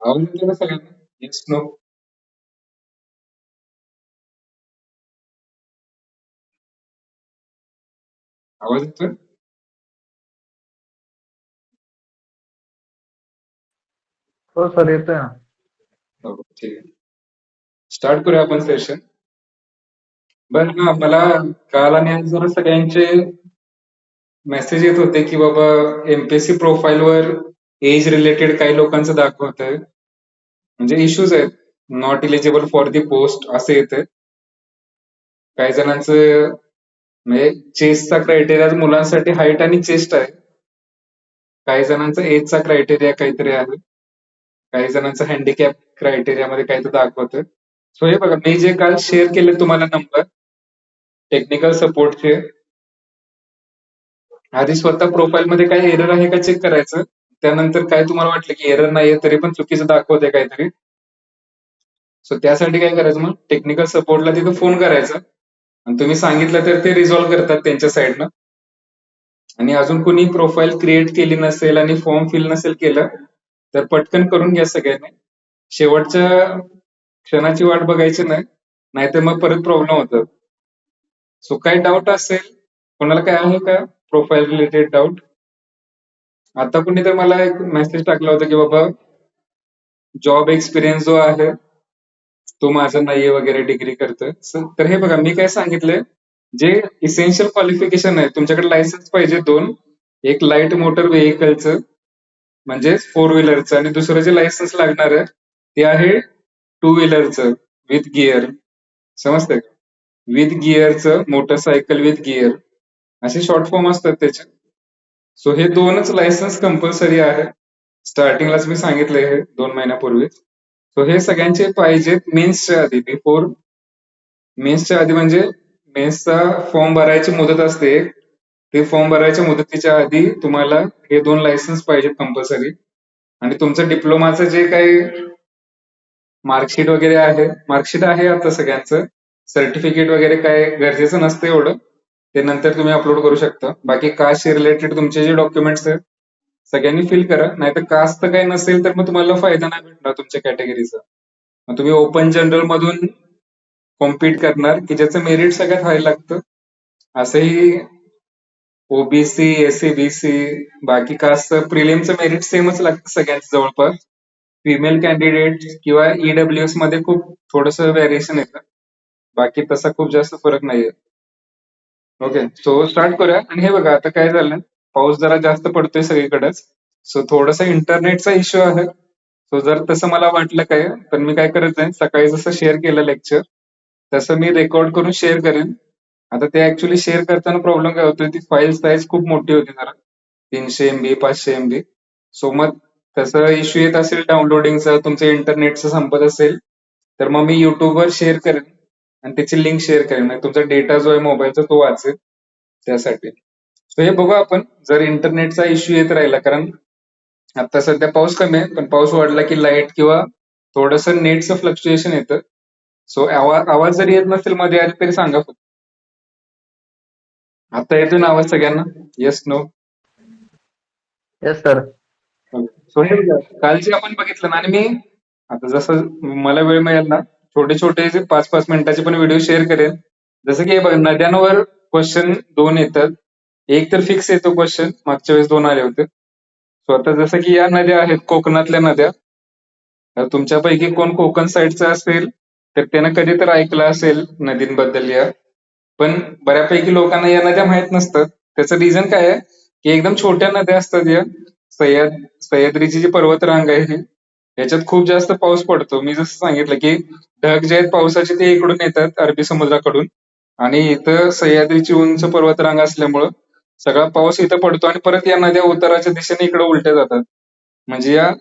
आवाज येतोय ना सगळ्यांना? Yes no? आवाज येतोय? हो सर, येतोय ना. हो, ठीक आहे. स्टार्ट करूया आपण सेशन. बरं, मला काल आणि आज जरा सगळ्यांचे मेसेज येत होते की बाबा एमपीएससी प्रोफाईलवर एज रिलेटेड काही लोकांचं दाखवतंय, म्हणजे इश्यूज आहेत. Not eligible for the post असं येतंय. काही जणांचं म्हणजे चेस्टचा क्रायटेरिया मुलांसाठी हाईट आणि चेस्ट आहे. काही जणांचा एजचा क्रायटेरिया काहीतरी आहे. काही जणांचं हँडिकॅप क्रायटेरियामध्ये काहीतरी दाखवतंय. सो हे बघा, मी जे काल शेअर केले तुम्हाला नंबर टेक्निकल सपोर्टचे, आधी स्वतः प्रोफाईल मध्ये काही एरर आहे का चेक करायचं. त्यानंतर काय तुम्हाला वाटलं की एरर नाहीये तरी पण चुकीचं दाखवतंय काहीतरी, सो त्यासाठी काय करायचं, मग टेक्निकल सपोर्टला तिथं फोन करायचा आणि तुम्ही सांगितलं तर ते रिझॉल्व्ह करतात त्यांच्या साईडनं. आणि अजून कोणी प्रोफाईल क्रिएट केली नसेल आणि फॉर्म फिल नसेल केलं तर पटकन करून घ्या सगळ्यांनी. शेवटच्या क्षणाची वाट बघायची नाही, नाहीतर मग परत प्रॉब्लेम होतो. सो काय डाऊट असेल कोणाला, काय आहे का प्रोफाईल रिलेटेड डाऊट? आता कोणी तर मला एक मेसेज टाकला होता की बाबा जॉब एक्सपिरियन्स जो आहे तो माझा नाहीये वगैरे, डिग्री करतोय. तर हे बघा, मी काय सांगितलंय, जे इसेन्शियल क्वालिफिकेशन आहे तुमच्याकडे लायसन्स पाहिजे दोन. एक लाईट मोटर व्हेकलचं म्हणजे फोर व्हीलरचं, आणि दुसरं जे लायसन्स लागणार आहे ते आहे टू व्हीलरचं विथ गिअर. समजतंय? विथ गिअरचं, मोटरसायकल विथ गिअर असे शॉर्ट फॉर्म असतात त्याचे. सो हे दोनच लायसन्स कंपल्सरी आहे. स्टार्टिंगलाच मी सांगितलंय हे 2 महिन्यापूर्वी. सो हे सगळ्यांचे पाहिजेत मेन्सच्या आधी, बिफोर मेन्सच्या आधी, म्हणजे मेन्सचा फॉर्म भरायची मुदत असते, ते फॉर्म भरायच्या मुदतीच्या आधी तुम्हाला हे दोन लायसन्स पाहिजेत कंपल्सरी. आणि तुमचं डिप्लोमाचं जे काही मार्कशीट वगैरे आहे, मार्कशीट आहे आता सगळ्यांचं, सर्टिफिकेट वगैरे काय गरजेचं नसतं एवढं, ते नंतर तुम्ही अपलोड करू शकता. बाकी कास्ट रिलेटेड तुमचे जे डॉक्युमेंट्स आहेत सगळ्यांनी फिल करा, नाहीतर कास्ट काही नसेल तर मग तुम्हाला फायदा नाही भेटणार तुमच्या कॅटेगरीचा. मग तुम्ही ओपन जनरल मधून कॉम्पिट करणार की ज्याचं मेरिट सगळ्यात हाय लागतं. असंही ओबीसी, एससी, बीसी, बाकी कास्ट प्रिलिमचं मेरिट सेमच लागतं सगळ्यांचं जवळपास. फिमेल कॅन्डिडेट किंवा ईडब्ल्यूएस मध्ये खूप थोडंसं व्हेरिएशन येतं, बाकी तसा खूप जास्त फरक नाहीये. ओके, सो स्टार्ट करूया. आणि हे बघा, आता काय झालं, पाऊस जरा जास्त पडतोय सगळीकडेच, सो थोडासा इंटरनेटचा इश्यू आहे. सो जर तसं मला वाटलं काय, तर मी काय करत जाईन, सकाळी जसं शेअर केलं लेक्चर तसं मी रेकॉर्ड करून शेअर करेन. आता ते ऍक्च्युली शेअर करताना प्रॉब्लेम काय होतोय, ती फाईल साईज खूप मोठी होती जरा, 300 MB 500 MB. सो मग तसं इश्यू येत असेल डाउनलोडिंगचा, तुमचं इंटरनेटचं संपत असेल, तर मग मी युट्यूबवर शेअर करेन आणि त्याची लिंक शेअर करेन, म्हणजे तुमचा डेटा जो आहे मोबाईलचा तो वाचेल त्यासाठी. सो हे बघू आपण, जर इंटरनेटचा इश्यू येत राहिला, कारण आता सध्या पाऊस कमी आहे, पण पाऊस वाढला की लाईट किंवा थोडंसं नेटचं फ्लक्च्युएशन येतं. सो आवाज आवाज जरी येत नसेल मध्ये आली तरी सांगा फक्त. आता येतो ना आवाज सगळ्यांना? Yes no? Yes sir. So हे बघा, कालचे आपण बघितलं ना, आणि मी आता जसं मला वेळ मिळेल ना, छोटे छोटे जे 5-5 मिनिटाचे पण व्हिडिओ शेअर करेन. जसं की हे बघा, नद्यांवर क्वेश्चन 2 येतात. एक तर फिक्स येतो क्वेश्चन, मागच्या वेळेस 2 आले होते. सो आता जसं की या नद्या आहेत कोकणातल्या नद्या, तर तुमच्यापैकी कोण कोकण साईडचा असेल तर त्यानं कधी तर ऐकलं असेल नदींबद्दल या. पण बऱ्यापैकी लोकांना या नद्या माहित नसतात. त्याचं रिझन काय आहे की एकदम छोट्या नद्या असतात या. सह्याद्रीची जी पर्वतरांग आहे ही, याच्यात खूप जास्त पाऊस पडतो. मी जसं सांगितलं की ढग जे आहेत पावसाचे ते इकडून येतात अरबी समुद्राकडून, आणि इथं सह्याद्रीची उंच पर्वतरांग असल्यामुळं सगळा पाऊस इथं पडतो आणि परत या नद्या उताराच्या दिशेने इकडे उलट्या जातात. म्हणजे या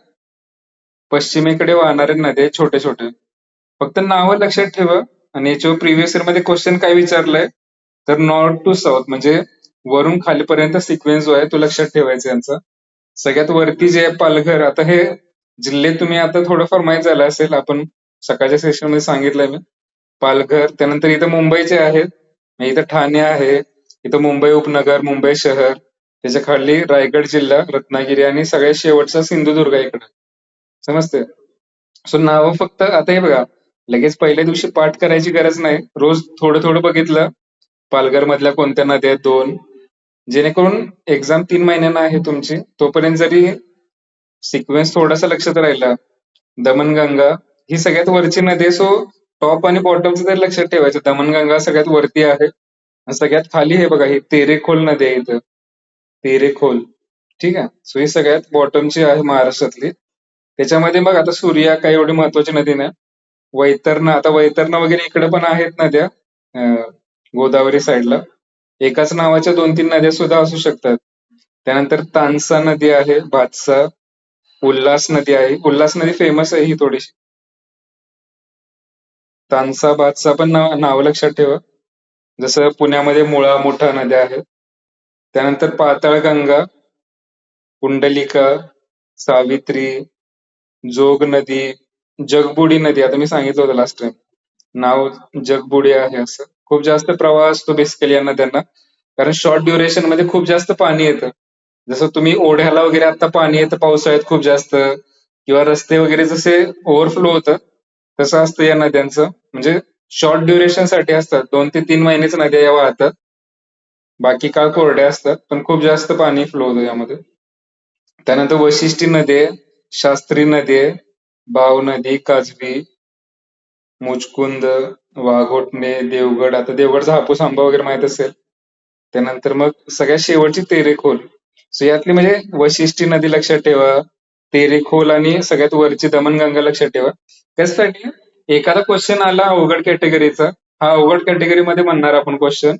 पश्चिमेकडे वाहणाऱ्या नद्या आहेत छोट्या छोट्या. फक्त नावं लक्षात ठेवा, आणि याच्यावर प्रिव्हियस इयर मध्ये क्वेश्चन काय विचारलंय तर नॉर्थ टू साऊथ म्हणजे वरून खालीपर्यंत सिक्वेन्स जो आहे तो लक्षात ठेवायचा यांचा. सगळ्यात वरती जे आहे पालघर, आता हे जिल्हे तुम्ही आता थोडंफार माहित झालं असेल, आपण सकाळच्या सेशन मध्ये सांगितलंय मी. पालघर, त्यानंतर इथं मुंबईचे आहेत, इथं ठाणे आहे, इथं मुंबई उपनगर, मुंबई शहर, त्याच्या खाली रायगड जिल्हा, रत्नागिरी आणि सगळ्यात शेवटचा सिंधुदुर्ग आहे इकडे. समजते? सो नावं फक्त आता हे बघा, लगेच पहिल्या दिवशी पाठ करायची गरज नाही, रोज थोडं थोडं बघितलं. पालघर मधल्या कोणत्या नद्या आहेत 2, जेणेकरून एक्झाम 3 महिन्यांना आहे तुमची, तोपर्यंत जरी सिक्वेन्स थोडासा लक्षात राहिला. दमणगंगा ही सगळ्यात वरची नदी आहे, सो टॉप आणि बॉटमचं तरी लक्षात ठेवायचं. दमणगंगा सगळ्यात वरती आहे आणि सगळ्यात खाली हे बघा, ही तेरेखोल नदी आहे इथं, तेरेखोल. ठीक आहे, सो ही सगळ्यात बॉटमची आहे महाराष्ट्रातली. त्याच्यामध्ये मग आता सूर्या काही एवढी महत्वाची नदी नाही. वैतरणा, आता वैतरणा वगैरे इकडे पण आहेत नद्या गोदावरी साईडला. एकाच नावाच्या 2-3 नद्या सुद्धा असू शकतात. त्यानंतर तानसा नदी आहे, भातसा, उल्हास नदी आहे. उल्हास नदी फेमस आहे ही थोडीशी. तानसा, भातसा पण नाव लक्षात ठेवा. जसं पुण्यामध्ये मुळा, मुठा नद्या आहेत. त्यानंतर पाताळगंगा, कुंडलिका, सावित्री, जोग नदी, जगबुडी नदी. आता मी सांगितलं होतं लास्ट टाइम, नाव जगबुडी आहे असं. खूप जास्त प्रवाह असतो बेसिकली या नद्यांना, कारण शॉर्ट ड्युरेशन मध्ये खूप जास्त पाणी येतं. जसं तुम्ही ओढ्याला वगैरे आता पाणी येतं पावसाळ्यात खूप जास्त, किंवा रस्ते वगैरे जसे ओव्हरफ्लो होतं, तसं असतं या नद्यांचं. म्हणजे शॉर्ट ड्युरेशन साठी असतात, 2 ते 3 महिनेच नद्या या वाहतात, बाकी काळ कोरड्या असतात, पण खूप जास्त पाणी फ्लो होतं यामध्ये. त्यानंतर वशिष्ठी नदी आहे, शास्त्री नदी आहे, भाव नदी, काजबी, मुचकुंद, वाघोटणे, देवगड. आता देवगडचा हापूस आंबा वगैरे माहित असेल. त्यानंतर मग सगळ्यात शेवटची तेरेखोल. सो यातली म्हणजे वशिष्ठी नदी लक्षात ठेवा, तेरेखोल आणि सगळ्यात वरची दमणगंगा लक्षात ठेवा. त्यासाठी एखादा क्वेश्चन आला अवघड कॅटेगरीचा, हा अवघड कॅटेगरीमध्ये म्हणणार आपण क्वेश्चन,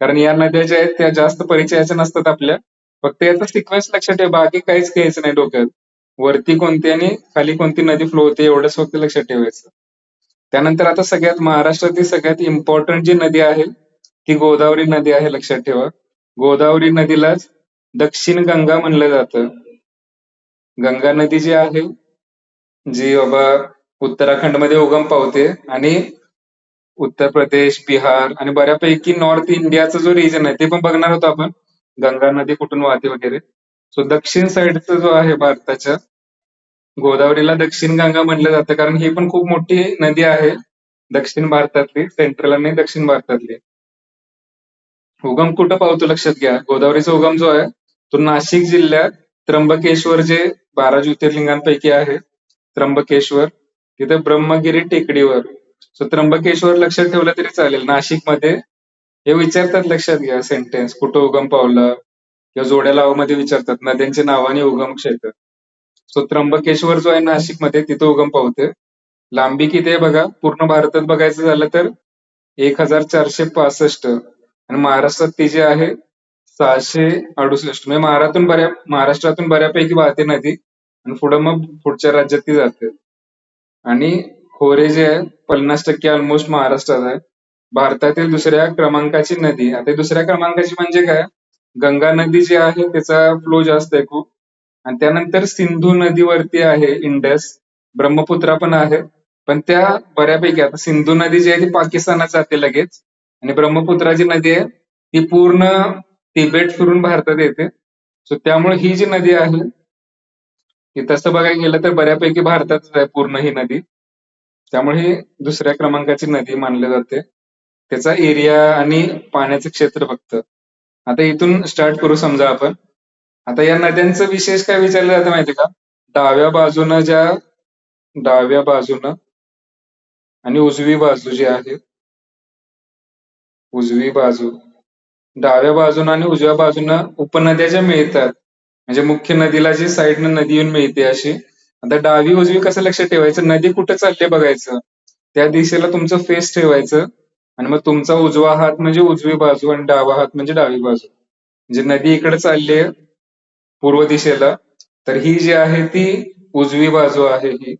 कारण या नद्या ज्या आहेत त्या जास्त परिचयाच्या नसतात आपल्या. फक्त याचा सिक्वेन्स लक्षात ठेवा, बाकी काहीच घ्यायचं नाही डोक्यात. वरती कोणती आणि खाली कोणती नदी फ्लो होते एवढंच फक्त लक्षात ठेवायचं. त्यानंतर आता सगळ्यात महाराष्ट्रातील सगळ्यात इम्पॉर्टंट जी नदी आहे ती गोदावरी नदी आहे, लक्षात ठेवा. गोदावरी नदीलाच दक्षिण गंगा म्हणलं जातं. गंगा नदी जी आहे, जी बाबा उत्तराखंडमध्ये उगम पावते आणि उत्तर प्रदेश, बिहार आणि बऱ्यापैकी नॉर्थ इंडियाचा जो रिजन आहे ते पण बघणार होतो आपण, गंगा नदी कुठून वाहते वगैरे. सो दक्षिण साईडचा जो आहे भारताच्या, गोदावरीला दक्षिण गंगा म्हणलं जातं, कारण ही पण खूप मोठी नदी आहे दक्षिण भारतातली, सेंट्रल आणि दक्षिण भारतातली. उगम कुठं पावतो लक्षात घ्या, गोदावरीचा उगम जो आहे तो नाशिक जिल्ह्यात त्र्यंबकेश्वर, जे 12 ज्योतिर्लिंगांपैकी आहे त्र्यंबकेश्वर, तिथे ब्रह्मगिरी टेकडीवर. सो त्र्यंबकेश्वर लक्षात ठेवलं तरी चालेल. नाशिकमध्ये हे विचारतात, लक्षात घ्या सेंटेन्स, कुठं उगम पावला, किंवा जोड्या लावामध्ये विचारतात नद्यांची नाव आणि उगम क्षेत्र. सो त्र्यंबकेश्वर जो आहे नाशिकमध्ये, तिथं उगम पावते. लांबी किती आहे बघा, पूर्ण भारतात बघायचं झालं तर 1465, आणि महाराष्ट्रात ती जी आहे 668. म्हणजे महाराष्ट्रातून बऱ्यापैकी वाहते नदी आणि पुढं मग पुढच्या राज्यात ती जाते. आणि खोरे जे आहे 50% ऑलमोस्ट महाराष्ट्रात आहे. भारतातील दुसऱ्या क्रमांकाची नदी, आता दुसऱ्या क्रमांकाची म्हणजे काय, गंगा नदी जी आहे त्याचा फ्लो जास्त आहे खूप, आणि त्यानंतर सिंधू नदीवरती आहे इंडस, ब्रह्मपुत्रा पण आहे, पण त्या बऱ्यापैकी, आता सिंधू नदी जी आहे ती पाकिस्तानात जाते लगेच, आणि ब्रह्मपुत्रा जी नदी आहे ती पूर्ण तिबेट फिरून भारतात येते. सो त्यामुळे ही जी नदी आहे ती, तसं बघायला गेलं तर बऱ्यापैकी भारतातच आहे पूर्ण ही नदी, त्यामुळे ही दुसऱ्या क्रमांकाची नदी मानली जाते. त्याचा एरिया आणि पाण्याचं क्षेत्र फक्त. आता इथून स्टार्ट करू समजा आपण. आता या नद्यांचं विशेष काय विचारलं जातं माहिती का, डाव्या बाजूनं आणि उजवी बाजू जी आहे, उजवी बाजू, डाव्या बाजूनं आणि उजव्या बाजूनं उपनद्या ज्या मिळतात, म्हणजे मुख्य नदीला जी साईडनं नदी येऊन मिळते अशी. आता डावी उजवी कसं लक्षात ठेवायचं, नदी कुठं चालली बघायचं, त्या दिशेला तुमचं फेस ठेवायचं, आणि मग तुमचा उजवा हात म्हणजे उजवी बाजू आणि डावा हात म्हणजे डावी बाजू. म्हणजे नदी इकडे चालली आहे पूर्व दिशेला, तर ही जी आहे ती उजवी बाजू आहे ही,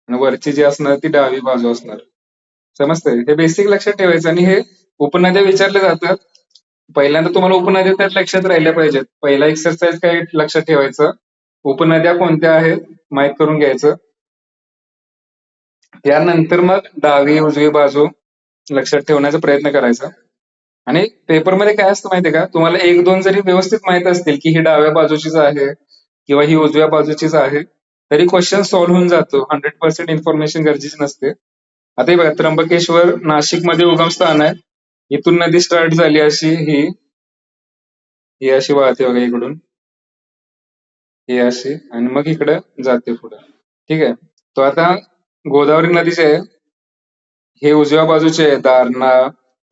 आणि वरची जी असणार ती डावी बाजू असणार. समजतंय? हे बेसिक लक्षात ठेवायचं आणि हे उपनद्या विचारले जातात. पहिल्यांदा तुम्हाला उपनद्या तर लक्षात राहिल्या पाहिजेत. पहिला एक्सरसाइज काय लक्षात ठेवायचं, उपनद्या कोणत्या आहेत माहीत करून घ्यायचं. त्यानंतर मग डावी उजवी बाजू लक्षात ठेवण्याचा प्रयत्न करायचा. आणि पेपरमध्ये काय असतं माहितीये का, तुम्हाला एक दोन जरी व्यवस्थित माहित असतील की ही डाव्या बाजूचीच आहे किंवा ही उजव्या बाजूचीच आहे, तरी क्वेश्चन सॉल्व्ह होऊन जातो. 100% इन्फॉर्मेशन गरजेची नसते. आता हे बघा, त्र्यंबकेश्वर नाशिकमध्ये उगमस्थान आहे. इथून नदी स्टार्ट झाली अशी ही अशी वाहते बघा इकडून, ही अशी, आणि मग इकडे जाते पुढे. ठीक आहे. तो आता गोदावरी नदी जी आहे, हे उजव्या बाजूचे आहे. दारणा,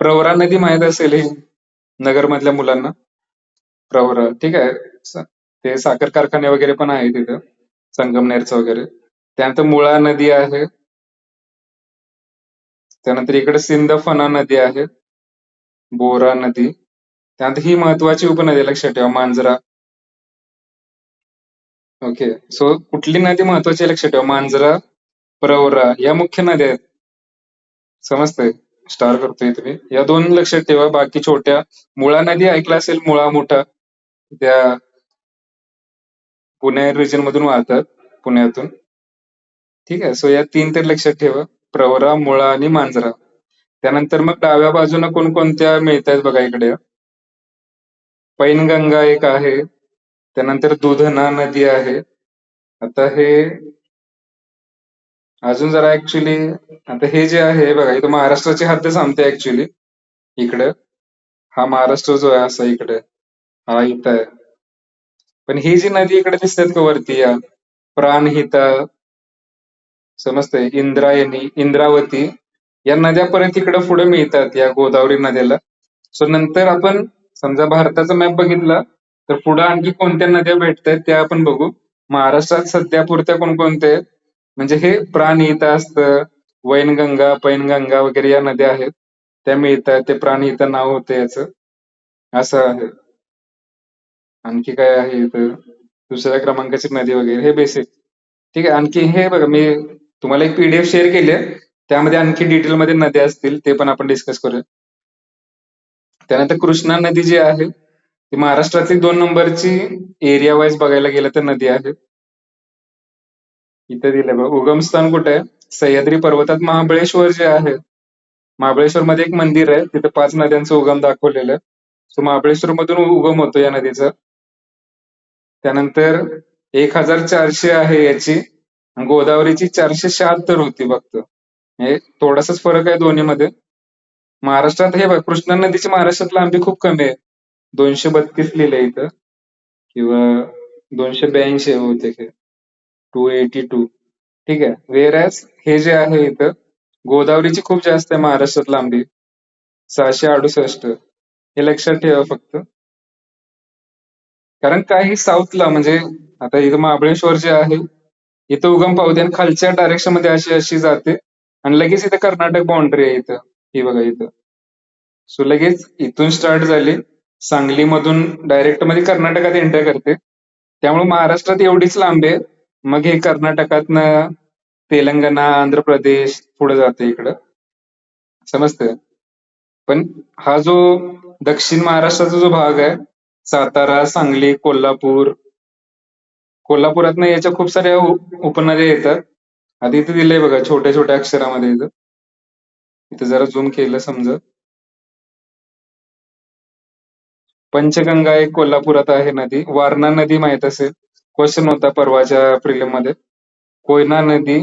प्रवरा नदी माहित असेल ही नगरमधल्या मुलांना, प्रवरा. ठीक आहे. ते साखर कारखाने वगैरे पण आहे तिथं, संगमनेरचं वगैरे. त्यानंतर मुळा नदी आहे. त्यानंतर इकडे सिंदफणा नदी आहे, बोरा नदी. त्यानंतर ही महत्वाची उपनदी आहे, लक्षात ठेवा, मांजरा. ओके. सो कुठली नदी महत्वाची आहे लक्षात ठेवा, मांजरा, प्रवरा, या मुख्य नद्या आहेत. समजतंय? स्टार करतोय तुम्ही. या दोन लक्षात ठेवा. बाकी छोट्या, मुळा नदी ऐकला असेल, मुळा मोठा, त्या पुणे रिजन मधून वाहतात, पुण्यातून. ठीक आहे. सो या तीन तर लक्षात ठेवा, प्रवरा, मुळा आणि मांजरा. त्यानंतर मग डाव्या बाजूने कोणकोणत्या मिळत आहेत बघा इकडे. पैनगंगा एक आहे, त्यानंतर दुधना नदी आहे. आता हे अजून जरा ऍक्च्युली, आता हे जे आहे बघा, इथं महाराष्ट्राची हद्द सांगते ऍक्च्युली. इकडं हा महाराष्ट्र जो आहे असा इकडे, हा इथं आहे. पण ही जी नदी इकडे दिसतात का वरती, या प्राणहिता, समजतंय, इंद्रायणी, इंद्रावती, या नद्या परत इकडे पुढे मिळतात या गोदावरी नद्याला. सो नंतर आपण समजा भारताचा मॅप बघितला तर पुढे आणखी कोणत्या नद्या भेटतायत त्या आपण बघू. महाराष्ट्रात सध्या पुरत्या कोणकोणत्या आहेत, म्हणजे हे प्राणहिता असतं, वैनगंगा, पैनगंगा वगैरे या नद्या आहेत, त्या मिळतात. ते प्राणहिता नाव होतं याचं, असं आहे. आणखी काय आहे इथं, दुसऱ्या क्रमांकाची नदी वगैरे, हे बेसिक. ठीक आहे. आणखी हे बघा, मी तुम्हाला एक पीडीएफ शेअर केली आहे, त्यामध्ये आणखी डिटेलमध्ये नद्या असतील, ते पण आपण डिस्कस करूया. त्यानंतर कृष्णा नदी जी आहे, ती महाराष्ट्रातली 2 नंबरची एरिया वाईज बघायला गेलं तर नदी आहे. इथे दिलंय बघा, उगमस्थान कुठे आहे, सह्याद्री पर्वतात महाबळेश्वर जे आहे, महाबळेश्वर मध्ये एक मंदिर आहे, तिथे 5 नद्यांचं उगम दाखवलेलं आहे. सो महाबळेश्वर मधून उगम होतो या नदीचा. त्यानंतर 1400 आहे याची, आणि गोदावरीची 476 होती फक्त. हे थोडासाच फरक आहे दोन्हीमध्ये. महाराष्ट्रात हे बघ, कृष्णा नदीची महाराष्ट्रात लांबी खूप कमी आहे, 232 लिहिलंय इथं, किंवा 282 बहुतेक आहे, 282. ठीक आहे. वेरॅज हे जे आहे इथं, गोदावरीची खूप जास्त आहे महाराष्ट्रात लांबी, 668. हे लक्षात ठेवा फक्त. कारण काही साऊथला, म्हणजे आता इथं महाबळेश्वर जे आहे, इथं उगम पावते आणि खालच्या डायरेक्शन मध्ये अशी अशी जाते, आणि लगेच इथं कर्नाटक बाउंड्री आहे इथं, ही बघा इथं. सो लगेच इथून स्टार्ट झाली, सांगलीमधून डायरेक्ट मध्ये कर्नाटकात एंटर करते. त्यामुळे महाराष्ट्रात एवढीच लांबी आहे. मग हे कर्नाटकातनं तेलंगणा, आंध्र प्रदेश पुढे जाते इकडं, समजतंय? पण हा जो दक्षिण महाराष्ट्राचा जो भाग आहे, सातारा, सांगली, कोल्हापूर, कोल्हापुरातनं याच्या खूप साऱ्या उपनद्या येतात. आधी इथे दिलंय बघा छोट्या छोट्या अक्षरामध्ये, इथं इथं जरा झूम केलं समजा. पंचगंगा एक कोल्हापुरात आहे नदी. वारणा नदी माहित असेल, क्वेश्चन होता परवाच्या प्रिलिम मध्ये. कोयना नदी,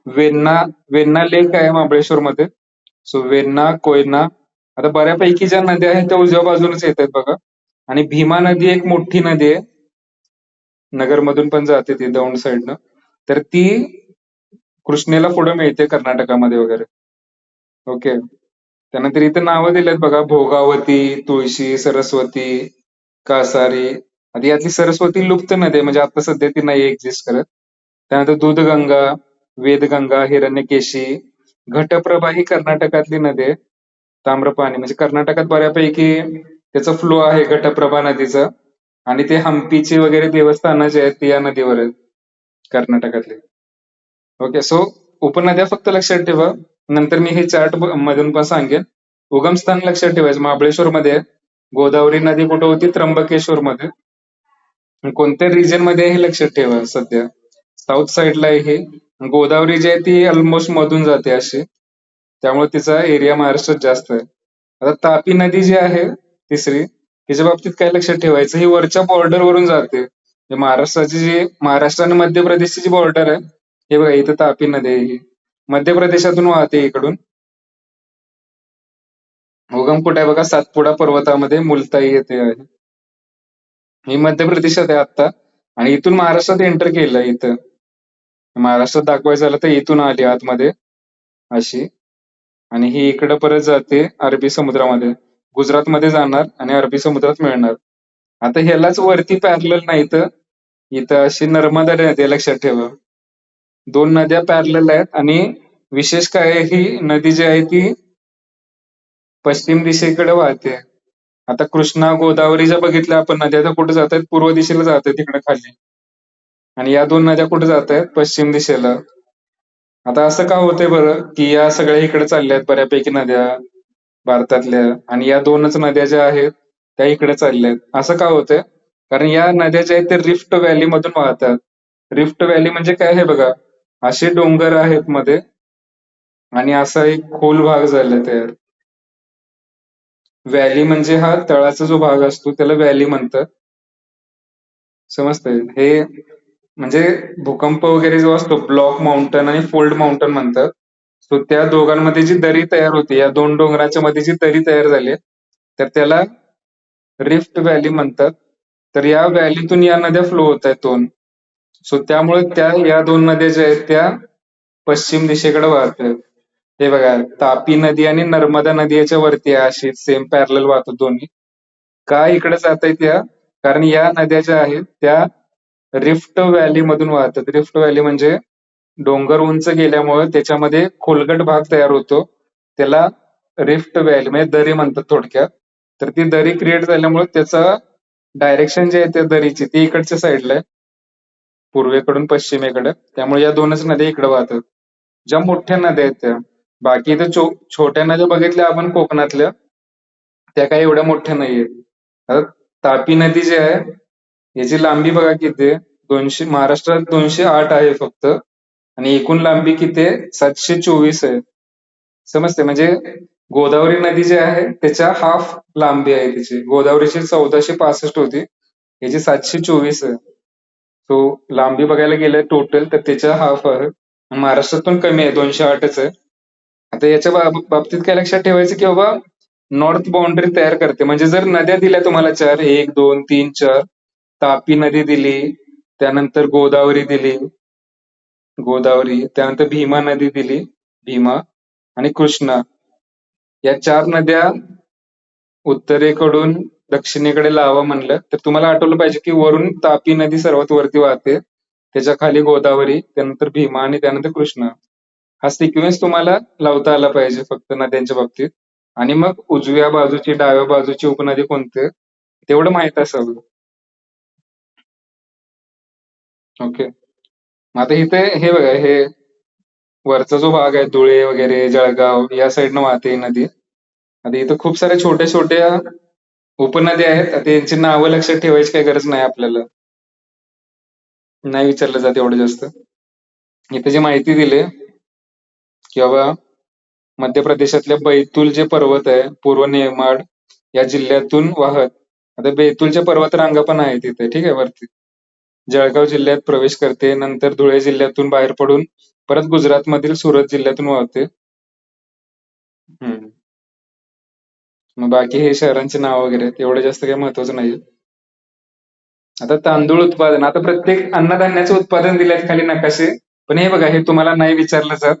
वेण्णा, वेण्णा लेक आहे महाबळेश्वर मध्ये. सो वेण्णा, कोयना. आता बऱ्यापैकी ज्या नद्या आहेत त्या उजव्या बाजूनच येत आहेत बघा. आणि भीमा नदी एक मोठी नदी आहे, नगरमधून पण जाते ती दौंड साईडनं, तर ती कृष्णेला पुढे मिळते कर्नाटकामध्ये वगैरे. ओके. त्यानंतर इथे नावं दिलेत बघा, भोगावती, तुळशी, सरस्वती, कासारी. आता यातली सरस्वती लुप्त नदी आहे, म्हणजे आता सध्या ती नाही एक्झिस्ट करत. त्यानंतर दूधगंगा, वेदगंगा, हिरण्यकेशी, घटप्रभा ही कर्नाटकातली नदी आहे, ताम्रपाणी, म्हणजे कर्नाटकात बऱ्यापैकी त्याचा फ्लो आहे घटप्रभा नदीचा. आणि ते हम्पीची वगैरे देवस्थानं जे आहेत ती या नदीवर आहेत कर्नाटकातली. ओके. सो उपनद्या फक्त लक्षात ठेवा, नंतर मी हे चार्ट मधून पण सांगेन. उगमस्थान लक्षात ठेवायचं महाबळेश्वर मध्ये आहे. गोदावरी नदी कुठे होती? त्र्यंबकेश्वर मध्ये. कोणत्या रिजन मध्ये आहे हे लक्षात ठेवा. सध्या साऊथ साइडला आहे हे. गोदावरी जी आहे ती ऑलमोस्ट मधून जाते अशी, त्यामुळे तिचा एरिया महाराष्ट्रात जास्त आहे. आता तापी नदी जी आहे तिसरी, तिच्या बाबतीत काय लक्षात ठेवायचं, ही वरच्या बॉर्डर वरून जाते. महाराष्ट्राची जी महाराष्ट्र आणि मध्य प्रदेशची जी बॉर्डर आहे, हे बघा इथं तापी नदी आहे ही. मध्य प्रदेशातून वाहते इकडून. उगम कुठे आहे बघा? सातपुडा पर्वतामध्ये मुलताई येथे आहे. ही मध्य प्रदेशात आहे आता, आणि इथून महाराष्ट्रात एंटर केलं. इथं महाराष्ट्रात दाखवायचं झालं तर इथून आली आतमध्ये अशी, आणि ही इकडे परत जाते अरबी समुद्रामध्ये. गुजरातमध्ये जाणार आणि अरबी समुद्रात मिळणार. आता ह्यालाच वरती पॅरलल नाही तर इथं अशी नर्मदा नदी आहे, लक्षात ठेवा. दोन नद्या पॅरलल आहेत, आणि विशेष काय आहे, ही नदी जी आहे ती पश्चिम दिशेकडे वाहते. आता कृष्णा गोदावरी जर बघितल्या आपण नद्या, तर कुठे जात आहेत? पूर्व दिशेला जात आहेत तिकडे खाली. आणि या दोन नद्या कुठे जात आहेत? पश्चिम दिशेला. आता असं का होतंय बरं, की या सगळ्या इकडे चालल्या आहेत बऱ्यापैकी नद्या भारतातल्या, आणि या दोनच नद्या ज्या आहेत त्या इकडे चालल्या आहेत? असं का होतंय? कारण या नद्या ज्या आहेत त्या रिफ्ट व्हॅली मधून वाहतात. रिफ्ट व्हॅली म्हणजे काय आहे बघा, असे डोंगर आहेत मध्ये, आणि असा एक खोल भाग झाला तयार. व्हॅली म्हणजे हा तळाचा जो भाग असतो त्याला व्हॅली म्हणतात. समजतंय? हे म्हणजे भूकंप वगैरे जो असतो, ब्लॉक माउंटन आणि फोल्ड माउंटन म्हणतात. सो त्या दोघांमध्ये जी दरी तयार होते, या दोन डोंगराच्या मध्ये जी दरी तयार झाली, तर त्याला रिफ्ट व्हॅली म्हणतात. तर या व्हॅलीतून या नद्या फ्लो होत आहेत दोन. सो त्यामुळे या दोन नद्या ज्या आहेत त्या पश्चिम दिशेकडे वाहतात. हे बघा, तापी नदी आणि नर्मदा नदी याच्या वरती आहे, अशी सेम पॅरलल वाहतात दोन्ही. का इकडे जात आहेत या? कारण या नद्या ज्या आहेत त्या रिफ्ट व्हॅली मधून वाहतात. रिफ्ट व्हॅली म्हणजे डोंगर उंच गेल्यामुळे त्याच्यामध्ये खोलगट भाग तयार होतो, त्याला रिफ्ट व्हॅली म्हणजे दरी म्हणतात थोडक्यात. तर ती दरी क्रिएट झाल्यामुळे त्याचा डायरेक्शन जे आहे त्या दरीची ती इकडच्या साईडला आहे, पूर्वेकडून पश्चिमेकडे. त्यामुळे या दोनच नद्या इकडे वाहतात, ज्या मोठ्या नद्या आहेत त्या. बाकी इथं छोट्या नद्या बघितल्या आपण कोकणातल्या, त्या काही एवढ्या मोठ्या नाहीये. आता तापी नदी जी आहे याची लांबी बघा किती आहे? 200, महाराष्ट्रात 208 आहे फक्त, आणि एकूण लांबी किती आहे? 724 आहे. समजते? म्हणजे गोदावरी नदी जी आहे त्याच्या हाफ लांबी आहे तिची. गोदावरीची 1465 होती, याची 724 आहे. तो लांबी बघायला गेलं टोटल तर त्याच्या हाफ आहे. महाराष्ट्रात पण कमी आहे, 208च आहे. आता याच्या बाबतीत काय लक्षात ठेवायचं, की बाबा नॉर्थ बाउंड्री तयार करते. म्हणजे जर नद्या दिल्या तुम्हाला 4, 1, 2, 3, 4, तापी नदी दिली, त्यानंतर गोदावरी, त्यानंतर भीमा नदी दिली, भीमा आणि कृष्णा, या 4 नद्या उत्तरेकडून दक्षिणेकडे लावा म्हणलं तर तुम्हाला आठवलं पाहिजे की वरून तापी नदी सर्वात वरती वाहते, त्याच्या खाली गोदावरी, त्यानंतर भीमा आणि त्यानंतर कृष्णा. हा सिक्वेन्स तुम्हाला लावता आला पाहिजे फक्त नद्यांच्या बाबतीत. आणि मग उजव्या बाजूची डाव्या बाजूची उपनदी कोणते तेवढं माहित असावं. ओके. मग आता इथे हे बघा, हे वरचा जो भाग आहे धुळे वगैरे जळगाव या साईडनं वाहते ही नदी. आता इथं खूप साऱ्या छोट्या छोट्या उपनद्या आहेत. आता यांची नावं लक्षात ठेवायची काही गरज नाही आपल्याला, नाही विचारलं जात एवढं जास्त. इथे जी माहिती दिली की बाबा मध्य प्रदेशातल्या बैतूल जे पर्वत आहे पूर्व नेमाड या जिल्ह्यातून वाहत, आता बैतूलच्या पर्वतरांगा पण आहेत तिथे, ठीक आहे, वरती जळगाव जिल्ह्यात प्रवेश करते, नंतर धुळे जिल्ह्यातून बाहेर पडून परत गुजरातमधील सुरत जिल्ह्यातून वाहते. हम्म. मग बाकी हे शहरांची नाव वगैरे तेवढं जास्त काही महत्वाचं नाही. आता तांदूळ उत्पादन, आता प्रत्येक अन्नधान्याचे उत्पादन दिलेत खाली नकाशे, पण हे बघा हे तुम्हाला नाही विचारलं जात.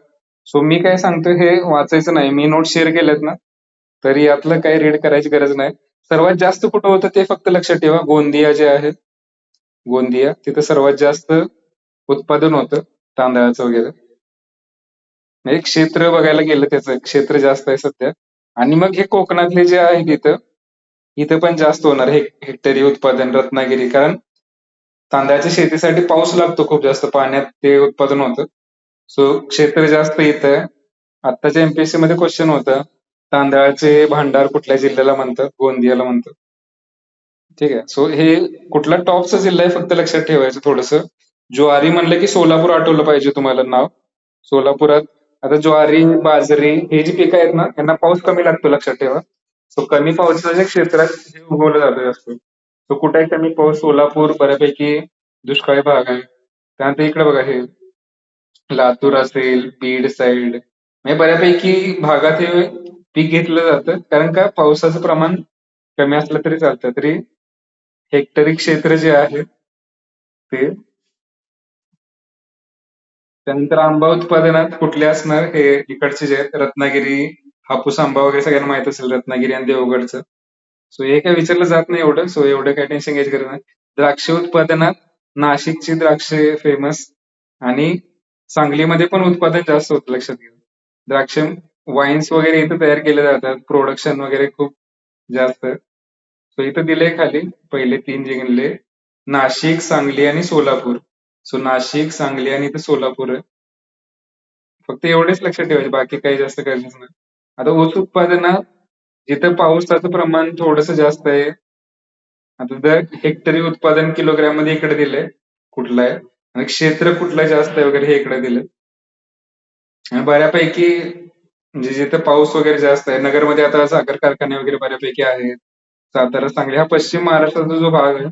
सो मी काय सांगतो हे वाचायचं नाही, मी नोट शेअर केल्यात ना, तरी यातलं काही रीड करायची गरज नाही. सर्वात जास्त कुठं होतं ते फक्त लक्षात ठेवा, गोंदिया जे आहे, गोंदिया तिथं सर्वात जास्त उत्पादन होतं तांदळाचं वगैरे. म्हणजे क्षेत्र बघायला गेलं त्याचं क्षेत्र जास्त आहे सध्या. आणि मग हे कोकणातले जे आहे तिथं, इथं पण जास्त होणार हेक्टरी उत्पादन रत्नागिरी, कारण तांदळाच्या शेतीसाठी पाऊस लागतो खूप जास्त, पाण्यात ते उत्पादन होतं. सो क्षेत्र जास्त इथं आहे. आत्ताच्या एमपीएससी मध्ये क्वेश्चन होतं, तांदळाचे भांडार कुठल्या जिल्ह्याला म्हणतात? गोंदियाला म्हणतात. ठीक आहे. सो हे कुठला टॉपचा जिल्हा आहे फक्त लक्षात ठेवायचं थोडंसं. ज्वारी म्हणलं की सोलापूर आठवलं पाहिजे तुम्हाला नाव. सोलापुरात आता ज्वारी, बाजरी हे जी पिकं आहेत ना, यांना पाऊस कमी लागतो लक्षात ठेवा. सो कमी पावसाच्या क्षेत्रात हे उगवलं जातं जास्त. तो कुठे आहे कमी पाऊस? सोलापूर बऱ्यापैकी दुष्काळी भाग आहे. त्यानंतर इकडे बघा हे लातूर असेल, बीड साईड म्हणजे बऱ्यापैकी भागात हे पीक घेतलं जातं. कारण का पावसाचं प्रमाण कमी असलं तरी चालतं. तरी हेक्टरी क्षेत्र जे आहे ते. त्यानंतर आंबा उत्पादनात कुठले असणार? हे इकडचे जे आहेत, रत्नागिरी, हापूस आंबा वगैरे सगळ्यांना माहित असेल रत्नागिरी आणि देवगडचं. सो हे काय विचारलं जात नाही एवढं. सो एवढं काय टेन्शन घ्यायची गरज नाही. द्राक्ष उत्पादनात नाशिकची द्राक्षे फेमस आणि सांगलीमध्ये पण उत्पादन जास्त होतं लक्षात घ्या. द्राक्ष वाईन्स वगैरे इथं तयार केले जातात. प्रोडक्शन वगैरे खूप जास्त. सो इथं दिलंय खाली पहिले 3 जिल्हे नाशिक, सांगली आणि सोलापूर. सो नाशिक, सांगली आणि इथं सोलापूर आहे. फक्त एवढेच लक्षात ठेवायचे बाकी काही जास्त गरजेचं नाही. आता ऊस उत्पादनात जिथं पावसाचं प्रमाण थोडंसं जास्त आहे. आता दर हेक्टरी उत्पादन किलोग्रॅम मध्ये इकडे दिलंय कुठलं आहे आणि क्षेत्र कुठलं जास्त आहे वगैरे हे इकडे दिलंय. आणि बऱ्यापैकी म्हणजे जिथं पाऊस वगैरे जास्त आहे नगरमध्ये आता साखर कारखाने वगैरे बऱ्यापैकी आहेत. सातारा, सांगली हा पश्चिम महाराष्ट्राचा जो भाग आहे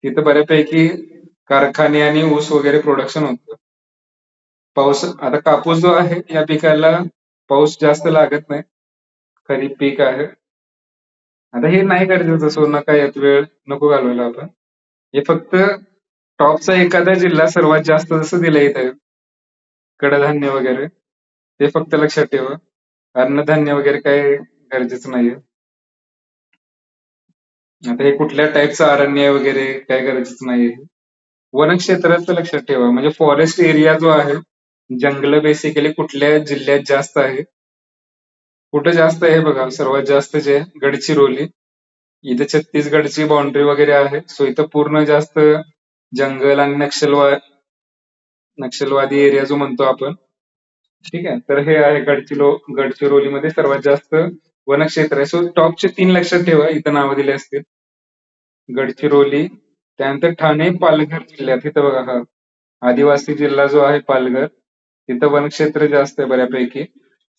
तिथं बऱ्यापैकी कारखाने आणि ऊस वगैरे प्रोडक्शन होतं. पाऊस आता कापूस जो आहे या पिकाला पाऊस जास्त लागत नाही. खरीप पीक आहे. आता हे नाही गरजेचं सो नका यात वेळ नको घालवायला आपण. हे फक्त टॉपचा एखादा जिल्हा सर्वात जास्त जसं दिलंय इथं कडधान्य वगैरे ते फक्त लक्षात ठेवा. अन्नधान्य वगैरे काही गरजेचं नाहीये. आता हे कुठल्या टाईपचं अरण्य आहे वगैरे काही गरजेचं नाहीये. वनक्षेत्राचं लक्षात ठेवा म्हणजे फॉरेस्ट एरिया जो आहे जंगल बेसिकली कुठल्या जिल्ह्यात जास्त आहे? कुठं जास्त आहे बघा सर्वात जास्त जे आहे, गडचिरोली. इथे छत्तीसगडची बाउंड्री वगैरे आहे. सो इथं पूर्ण जास्त जंगल आणि नक्षलवादी एरिया जो म्हणतो आपण. ठीक आहे. तर हे आहे गडचिरोलीमध्ये सर्वात जास्त वनक्षेत्र आहे. सो टॉपचे 3 लक्षात ठेवा. इथं नावं दिली असतील. गडचिरोली, त्यानंतर ठाणे, पालघर जिल्ह्यात इथं बघा हा आदिवासी जिल्हा जो आहे पालघर, तिथं वनक्षेत्र जास्त आहे बऱ्यापैकी.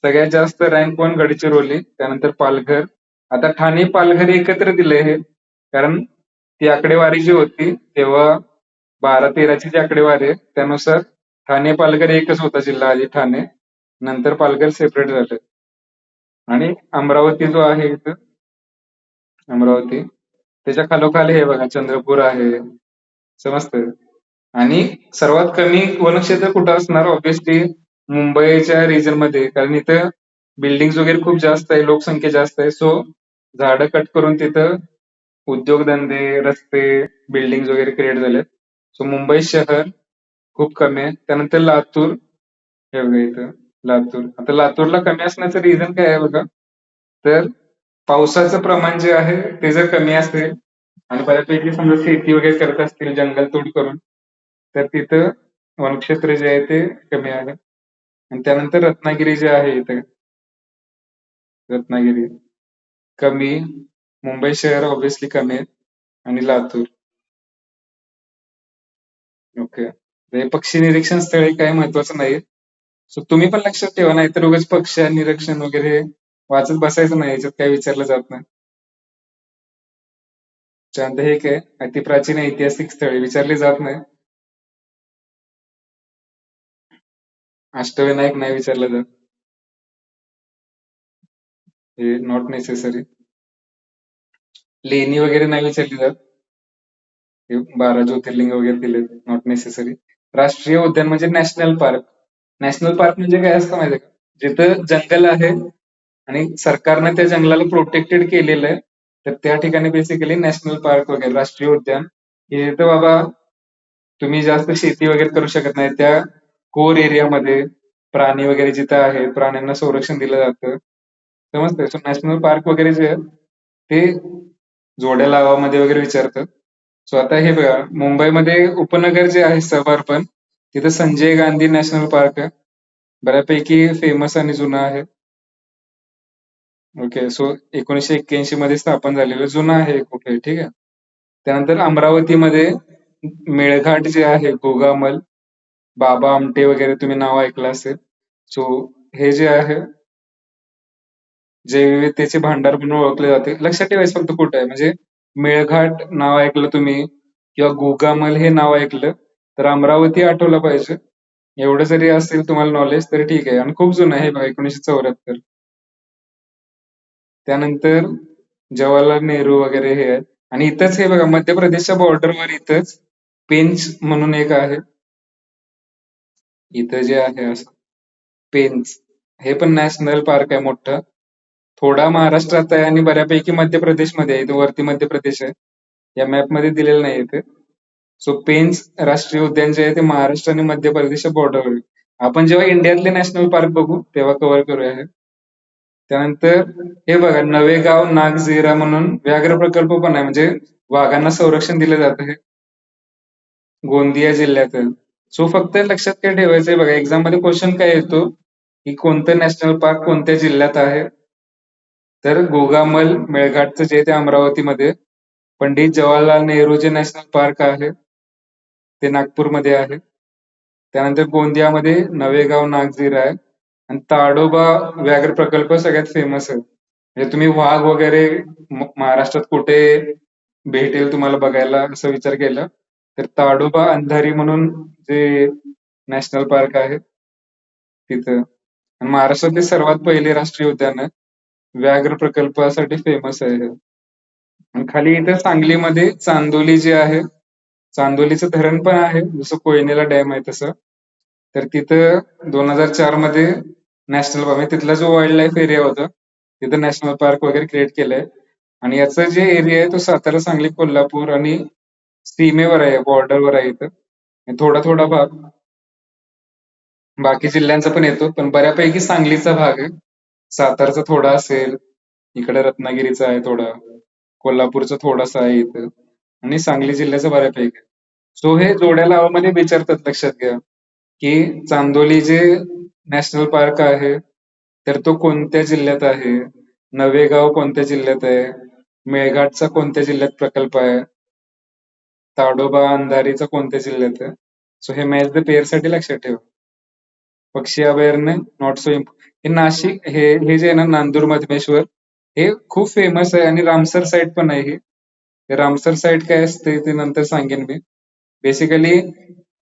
सगळ्यात जास्त रँक 1 गडचिरोली, त्यानंतर पालघर. आता ठाणे, पालघर एकत्र दिलंय हे, कारण ती आकडेवारी जी होती तेव्हा 12-13ची जी आकडेवारी आहे त्यानुसार ठाणे, पालघर एकच होता जिल्हा आधी ठाणे. नंतर पालघर सेपरेट झालं. आणि अमरावती जो आहे इथं, अमरावती त्याच्या खालोखाल हे बघा चंद्रपूर आहे. समजतंय? आणि सर्वात कमी वनक्षेत्र कुठं असणार? ऑब्व्हियसली मुंबईच्या रिजन मध्ये, कारण इथं बिल्डिंग वगैरे खूप जास्त आहे, लोकसंख्या जास्त आहे. सो झाडं कट करून तिथं उद्योगधंदे, रस्ते, बिल्डिंग वगैरे क्रिएट झालेत. सो मुंबई शहर खूप कमी आहे. त्यानंतर लातूर हे बघा इथं लातूर. आता लातूरला कमी असण्याचं रिझन काय आहे बघा? तर पावसाचं प्रमाण जे आहे ते जर कमी असेल आणि बऱ्यापैकी समजा शेती वगैरे करत असतील जंगलतोड करून तर तिथं वनक्षेत्र जे आहे ते कमी आहे. आणि त्यानंतर रत्नागिरी जे आहे इथं रत्नागिरी कमी, मुंबई शहर ऑब्व्हियसली कमी आहे आणि लातूर. ओके. हे पक्षी निरीक्षण स्थळे काही महत्वाचं नाही. सो तुम्ही पण लक्षात ठेवा नाहीतर उगाच पक्षी निरीक्षण वगैरे वाचत बसायचं नाही, याच्यात काही विचारलं जात नाही. त्यानंतर हे काय अतिप्राचीन ऐतिहासिक स्थळे विचारली जात नाही. अष्टविनायक नाही विचारलं जात. हे नॉट नेसेसरी. लेणी वगैरे नाही विचारली जात. हे 12 ज्योतिर्लिंग वगैरे दिलेत, नॉट नेसेसरी. राष्ट्रीय उद्यान म्हणजे नॅशनल पार्क. नॅशनल पार्क म्हणजे काय असतं माहितीये का? जिथं जंगल आहे आणि सरकारने त्या जंगलाला प्रोटेक्टेड केलेलं आहे, तर त्या ठिकाणी बेसिकली नॅशनल पार्क वगैरे राष्ट्रीय उद्यान हे जिथं बाबा तुम्ही जास्त शेती वगैरे करू शकत नाही त्या कोर एरियामध्ये प्राणी वगैरे जिथं आहे प्राण्यांना संरक्षण दिलं जातं. समजतंय? सो नॅशनल पार्क वगैरे जे आहे ते जोड्या लावामध्ये वगैरे विचारतात. सो आता हे बघा मुंबईमध्ये उपनगर जे आहे सबअर्बन तिथं संजय गांधी नॅशनल पार्क आहे. बऱ्यापैकी फेमस आणि जुना आहे. ओके. सो 1981 मध्ये स्थापन झालेलं जुनं आहे खूप हे, ठीक आहे. त्यानंतर अमरावतीमध्ये मेळघाट जे आहे, गोगामल, बाबा आमटे वगैरे तुम्ही नाव ऐकलं असेल. सो हे जे आहे जैवविविधतेचे भांडार म्हणून ओळखले जाते. लक्षात ठेवायचं फक्त कुठं आहे. म्हणजे मेळघाट नाव ऐकलं तुम्ही किंवा गोगामल हे नाव ऐकलं तर अमरावती आठवलं पाहिजे. एवढं जरी असेल तुम्हाला नॉलेज तर ठीक आहे. आणि खूप जुनं आहे बघा, 1974. त्यानंतर जवाहरलाल नेहरू वगैरे हे आहेत. आणि इथंच हे बघा, मध्य प्रदेशच्या बॉर्डरवर इथंच पेंच म्हणून एक आहे. इथं जे आहे असं पेंच, हे पण नॅशनल पार्क आहे मोठं. थोडा महाराष्ट्रात आहे आणि बऱ्यापैकी मध्य प्रदेशमध्ये आहे. इथं वरती मध्य प्रदेश आहे. या मॅप मध्ये दिलेलं नाही इथे. सो पेंच राष्ट्रीय उद्यान जे आहे ते महाराष्ट्र आणि मध्य प्रदेशच्या बॉर्डरवर आहे. आपण जेव्हा इंडियातले नॅशनल पार्क बघू तेव्हा कव्हर करूया हे. त्यानंतर हे बघा, नवेगाव नागझिरा म्हणून व्याघ्र प्रकल्प पण आहे. म्हणजे वाघांना संरक्षण दिलं जातं हे गोंदिया जिल्ह्यात. सो फक्त लक्षात काय ठेवायचंय बघा, एक्झाम मध्ये क्वेश्चन काय येतो की कोणतं नॅशनल पार्क कोणत्या जिल्ह्यात आहे. तर गोगामल मेळघाटचं जे ते अमरावतीमध्ये, पंडित जवाहरलाल नेहरू जे नॅशनल पार्क आहे ते नागपूरमध्ये आहे. त्यानंतर गोंदियामध्ये नवेगाव नागझिरा आहे. आणि ताडोबा व्याघ्र प्रकल्प सगळ्यात फेमस आहे. म्हणजे तुम्ही वाघ वगैरे महाराष्ट्रात कुठे भेटेल तुम्हाला बघायला असं विचार केला तर ताडोबा अंधारी म्हणून जे नॅशनल पार्क आहे तिथं. आणि महाराष्ट्रातले सर्वात पहिले राष्ट्रीय उद्यान आहे. व्याघ्र प्रकल्पासाठी फेमस आहे हे. आणि खाली इथं सांगलीमध्ये चांदोली जे आहे, चांदोलीचं धरण पण आहे, जसं कोयनेला डॅम आहे तसं. तर तिथं 2004 मध्ये नॅशनल पार्क म्हणजे तिथला जो वाईल्ड लाईफ एरिया होता तिथं नॅशनल पार्क वगैरे क्रिएट केलंय. आणि याचा जे एरिया आहे तो सातारा, सांगली, कोल्हापूर आणि सीमेवर आहे, बॉर्डरवर आहे इथं. आणि थोडा थोडा भाग बाकी जिल्ह्यांचा पण येतो, पण बऱ्यापैकी सांगलीचा भाग आहे. सातारचा थोडा असेल, इकडे रत्नागिरीचा आहे थोडा, कोल्हापूरचा थोडासा आहे इथं, आणि सांगली जिल्ह्याचा बऱ्यापैकी. सो हे जोड्या लावामध्ये विचारतात, लक्षात घ्या की चांदोली जे नॅशनल पार्क आहे तर तो कोणत्या जिल्ह्यात आहे, नवेगाव कोणत्या जिल्ह्यात आहे, मेळघाटचा कोणत्या जिल्ह्यात प्रकल्प आहे, ताडोबा अंधारीचा कोणत्या जिल्ह्यात आहे. सो हे मॅच द पेअर साठी लक्षात ठेवा. पक्षी अभयारण्य नॉट सो हे नाशिक, हे जे आहे ना नांदूर मधमेश्वर, हे खूप फेमस आहे. आणि रामसर साईट पण आहे ही. रामसर साईट काय असते ते नंतर सांगेन मी. बेसिकली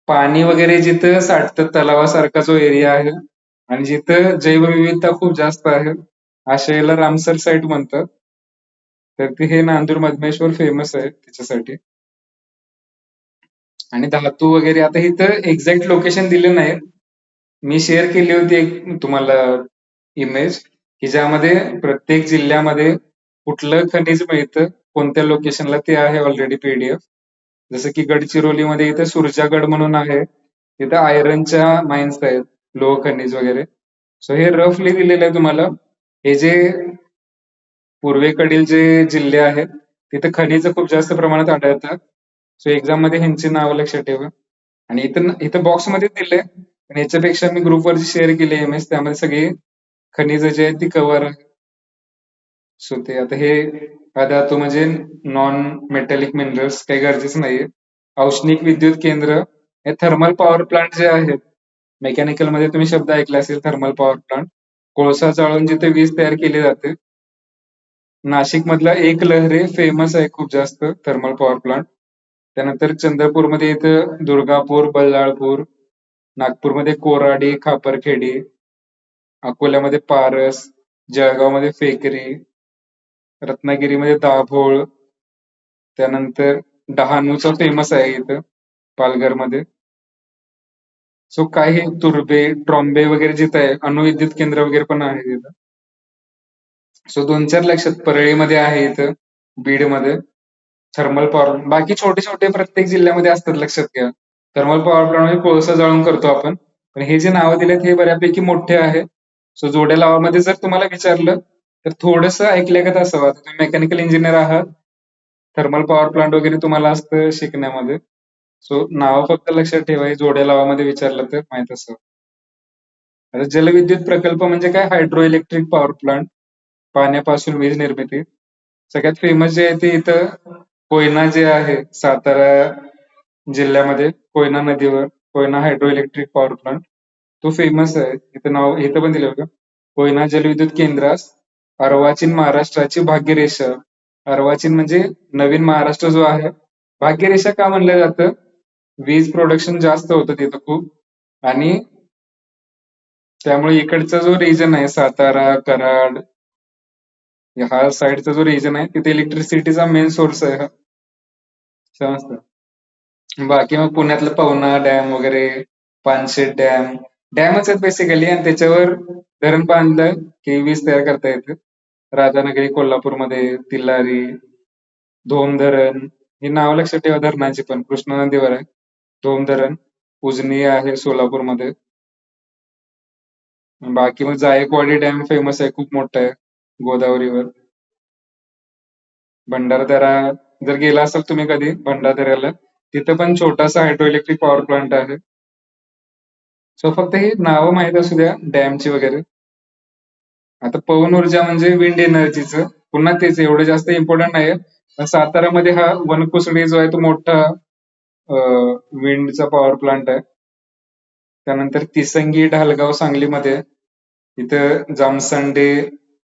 पाणी वगैरे जिथं साठतं तलावासारखा जो एरिया आहे आणि जिथं जैवविविधता खूप जास्त आहे अशा याला रामसर साईट म्हणतात. तर ते हे नांदूर मधमेश्वर फेमस आहे त्याच्यासाठी. आणि धातू वगैरे आता इथं एक्झॅक्ट लोकेशन दिले नाही. मी शेअर केली होती एक तुम्हाला इमेज की ज्यामध्ये प्रत्येक जिल्ह्यामध्ये कुठलं खनिज मिळतं कोणत्या लोकेशनला ते आहे ऑलरेडी पीडीएफ. जसं की गडचिरोलीमध्ये इथं सुरजागड म्हणून आहे, तिथं आयरनच्या माइन्स आहेत, लोह खनिज वगैरे. सो हे रफली दिलेलं आहे तुम्हाला. हे जे पूर्वेकडील जे जिल्हे आहेत तिथे खनिज खूप जास्त प्रमाणात आढळतात. सो एक्झाम मध्ये ह्यांची नावं लक्षात ठेवा. आणि इथं इथं बॉक्स मध्ये दिलंय, पण याच्यापेक्षा मी ग्रुपवर जी शेअर केली एमएस त्यामध्ये सगळी खनिज जी आहेत ती कव्हर आहे. सो ते आता हे धातू म्हणजे नॉन मेटॅलिक मिनरल्स काही गरजेचं नाहीये. औष्णिक विद्युत केंद्र हे थर्मल पॉवर प्लांट जे आहेत, मेकॅनिकल मध्ये तुम्ही शब्द ऐकला असेल थर्मल पॉवर प्लांट, कोळसा जाळून जिथे वीज तयार केली जाते. नाशिक मधला एक लहरे फेमस आहे खूप जास्त थर्मल पॉवर प्लांट. त्यानंतर चंद्रपूरमध्ये इथं दुर्गापूर, बल्लाळपूर, नागपूरमध्ये कोराडी, खापरखेडी, अकोल्यामध्ये पारस, जळगावमध्ये फेकरी, रत्नागिरीमध्ये दाभोळ, त्यानंतर डहाणूचा फेमस आहे इथं पालघरमध्ये. सो काही तुर्बे, ट्रॉम्बे वगैरे जिथं आहे, अणुविद्युत केंद्र वगैरे पण आहे तिथं. सो 2-4 लक्षात, परळीमध्ये आहे इथं, बीडमध्ये थर्मल पॉवर. बाकी छोटे छोटे प्रत्येक जिल्ह्यामध्ये असतात, लक्षात घ्या. थर्मल पॉवर प्लांट म्हणजे कोळसा जाळून करतो आपण, पण हे जे नावं दिलेत हे बऱ्यापैकी मोठे आहे. सो जोड्या लावामध्ये जर तुम्हाला विचारलं तर थोडंसं ऐकल्यागत असावं. आता तुम्ही मेकॅनिकल इंजिनियर आहात, थर्मल पॉवर प्लांट वगैरे तुम्हाला असतं शिकण्यामध्ये. सो नावं फक्त लक्षात ठेवा, हे जोड्या लावामध्ये विचारलं तर माहित असावं. आता जलविद्युत प्रकल्प म्हणजे काय? हायड्रो इलेक्ट्रिक पॉवर प्लांट, पाण्यापासून वीज निर्मिती. सगळ्यात फेमस जे आहे ते इथं कोयना जे आहे सातारा जिल्ह्यामध्ये, कोयना नदीवर Koyna hydro electric power plant, तो फेमस आहे. इथं नाव इथं पण दिलं होतं, कोयना जलविद्युत केंद्रास अर्वाचीन महाराष्ट्राची भाग्यरेषा. अर्वाचीन म्हणजे नवीन महाराष्ट्र जो आहे, भाग्यरेषा का म्हणलं जातं? वीज प्रोडक्शन जास्त होतं तिथं खूप, आणि त्यामुळे इकडचा जो रिजन आहे सातारा, कराड, हा साईडचा जो रिजन आहे तिथे इलेक्ट्रिसिटीचा मेन सोर्स आहे हा. समजतं? बाकी मग पुण्यातलं पवना डॅम वगैरे, पानशेत डॅम, डॅमच आहेत बेसिकली, आणि त्याच्यावर धरण बांधलं की वीज तयार करता येते. राधानगरी कोल्हापूरमध्ये, तिल्लारी, धोम धरण, ही नाव लक्षात ठेवा धरणाची पण, कृष्णा नदीवर आहे धोम धरण. उजनी आहे सोलापूरमध्ये. बाकी मग जायकवाडी डॅम फेमस आहे, खूप मोठा आहे गोदावरीवर. भंडारदरा, जर गेला असाल तुम्ही कधी भंडारदऱ्याला, तिथं पण छोटासा हायड्रो इलेक्ट्रिक पॉवर प्लांट आहे. सो फक्त ही नावं माहित असू द्या डॅमची वगैरे. आता पवन ऊर्जा म्हणजे विंड एनर्जीचं, पुन्हा तेच एवढं जास्त इम्पॉर्टंट नाही. पण सातारामध्ये हा वनकुसडी जो आहे तो मोठा विंडचा पॉवर प्लांट आहे. त्यानंतर तिसंगी, ढालगाव सांगलीमध्ये, इथं जामसंडे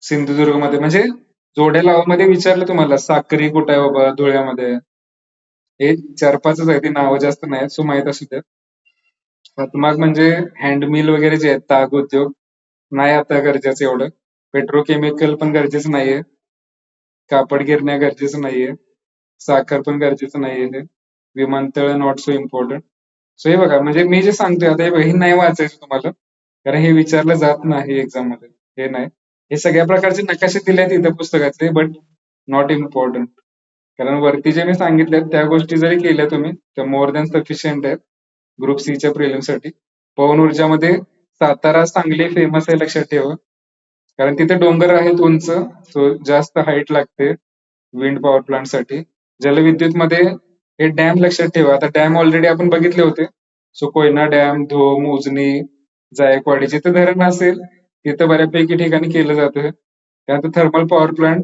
सिंधुदुर्गमध्ये, म्हणजे जोड्या लावामध्ये विचारलं तुम्हाला साक्री कुठं आहे बाबा धुळ्यामध्ये, हे 4-5च आहे, ती नावं जास्त नाही, सो माहित असू द्या. हातमाग म्हणजे हँडमिल वगैरे जे आहेत, ताग उद्योग नाही आता गरजेचं एवढं. पेट्रोकेमिकल पण गरजेचं नाहीये, कापड गिरण्या गरजेचं नाहीये, साखर पण गरजेचं नाहीये, विमानतळ नॉट सो इम्पॉर्टंट. सो हे बघा, म्हणजे मी जे सांगतोय आता, हे बघा, हे नाही वाचायचं तुम्हाला, कारण हे विचारलं जात नाही एक्झाम मध्ये. हे नाही, हे सगळ्या प्रकारचे नकाशे दिले आहेत इथं पुस्तकातले, बट नॉट इम्पॉर्टंट. कारण वरती जे मी सांगितले त्या गोष्टी जरी केल्या तुम्ही तर मोर दॅन सफिशियंट आहेत ग्रुप सीच्या प्रिलिमसाठी. पवन ऊर्जामध्ये सातारा, सांगली फेमस आहे, लक्षात ठेवा. कारण तिथे डोंगर आहेत उंच, सो जास्त हाईट लागते विंड पॉवर प्लांट साठी. जलविद्युत मध्ये हे डॅम लक्षात ठेवा. आता डॅम ऑलरेडी आपण बघितले होते. सो कोयना डॅम, धोम, उजनी, जायकवाडी, जिथे धरण असेल तिथं बऱ्यापैकी ठिकाणी केलं जातं. त्यानंतर थर्मल पॉवर प्लांट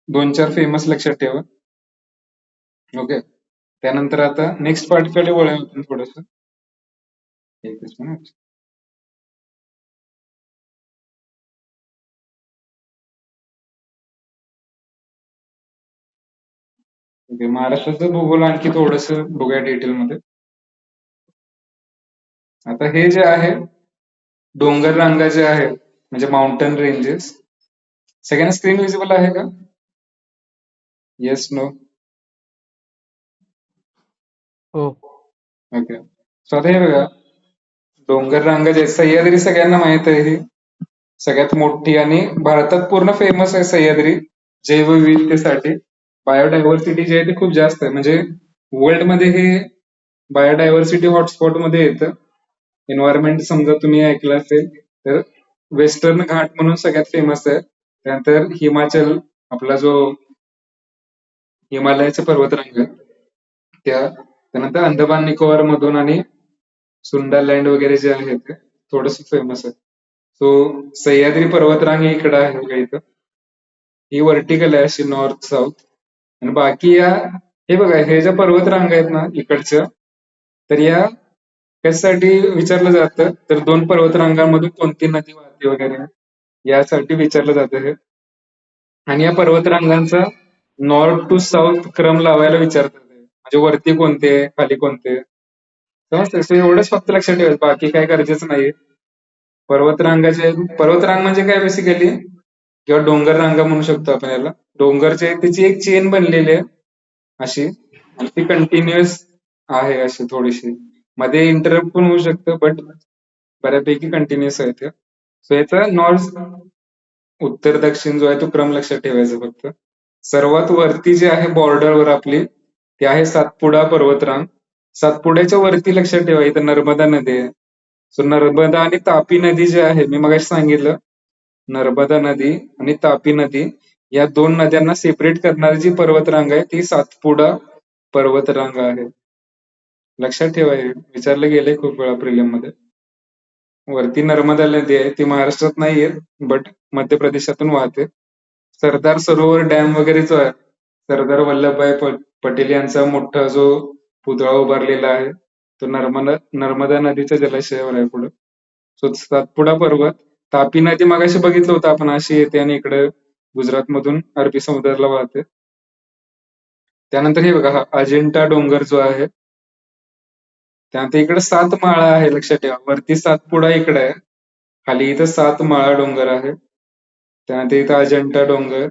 2-4 फेमस लक्षात ठेवा. ओके, त्यानंतर आता नेक्स्ट पार्टकडे वळूया आपण थोडस. एकच मिनिट. ओके, महाराष्ट्राचं भूगोल आणखी थोडस बघूया डिटेलमध्ये. आता हे जे आहे डोंगर रांगा जे आहे म्हणजे माउंटन रेंजेस, सगळ्यांना स्क्रीन विजिबल आहे का? Yes, no? हो. ओके, सो आता हे बघा, डोंगर रांगा जे सह्याद्री सगळ्यांना माहित आहे, ही सगळ्यात मोठी आणि भारतात पूर्ण फेमस आहे सह्याद्री जैवविविधतेसाठी. बायोडायव्हर्सिटी जी आहे ती खूप जास्त आहे, म्हणजे वर्ल्ड मध्ये हे बायोडायव्हर्सिटी हॉटस्पॉट मध्ये येतं. एन्व्हायरमेंट समजा तुम्ही ऐकलं असेल तर वेस्टर्न घाट म्हणून सगळ्यात फेमस आहे. त्यानंतर हिमाचल, आपला जो हिमालयाचे पर्वतरांग त्यानंतर अंदमान निकोबार मधून आणि सुंडालँड वगैरे जे आहे ते थोडस फेमस आहे. सो सह्याद्री पर्वतरांग इकडे आहे बघा इथं, ही व्हर्टिकल आहे अशी नॉर्थ साऊथ. आणि बाकी या, हे बघा, हे ज्या पर्वतरांग आहेत ना इकडच्या, तर या कशासाठी विचारलं जातं, तर 2 पर्वतरांगांमधून कोणती नदी वाहते वगैरे यासाठी विचारलं जातं हे. आणि या पर्वतरांगांचा नॉर्थ टू साऊथ क्रम लावायला विचारतात हे. म्हणजे वरती कोणते, खाली कोणते, समजतंय? So एवढंच फक्त लक्षात ठेवायचं, बाकी काय गरजेचं नाहीये. पर्वतरांगाचे, पर्वतरांग म्हणजे काय बेसिकली, किंवा डोंगर रांगा म्हणू शकतो आपण याला. डोंगरचे त्याची एक चेन बनलेली आहे अशी, आणि ती कंटिन्युअस आहे अशी थोडीशी, मध्ये इंटरप्ट पण होऊ शकतं, बट बऱ्यापैकी कंटिन्युअस आहे ते. सो याचा नॉर्थ, उत्तर दक्षिण जो आहे तो क्रम लक्षात ठेवायचा फक्त. सर्वात वरती जे आहे बॉर्डरवर आपली, ते आहे सातपुडा पर्वतरांग. सातपुड्याच्या वरती लक्षात ठेवा इथं नर्मदा नदी आहे. सो नर्मदा आणि तापी नदी जे आहे, मी मगाशी सांगितलं, नर्मदा नदी आणि तापी नदी या 2 नद्यांना सेपरेट करणारी जी पर्वतरांग आहे ती सातपुडा पर्वतरांग आहे. लक्षात ठेवा, हे विचारलं गेलंय खूप वेळा प्रिलिम मध्ये. वरती नर्मदा नदी आहे, ती महाराष्ट्रात नाहीये, बट मध्य प्रदेशातून वाहते. सरदार सरोवर डॅम वगैरे जो आहे, सरदार वल्लभभाई पटेल यांचा मोठा जो पुतळा उभारलेला आहे, तो नर्मदा नदीच्या जलाशयावर आहे पुढे. सो सातपुडा पर्वत, तापी नदी मगाशी बघितलं होतं आपण, अशी येते आणि इकडे गुजरात मधून अरबी समुद्राला वाहते. त्यानंतर हे बघा, हा अजिंठा डोंगर जो आहे, त्यानंतर इकडे 7 माळा आहे, लक्षात ठेवा. वरती सातपुडा इकडे आहे, खाली इथं 7 माळा डोंगर आहे. त्यानंतर इथं अजिंठा डोंगर,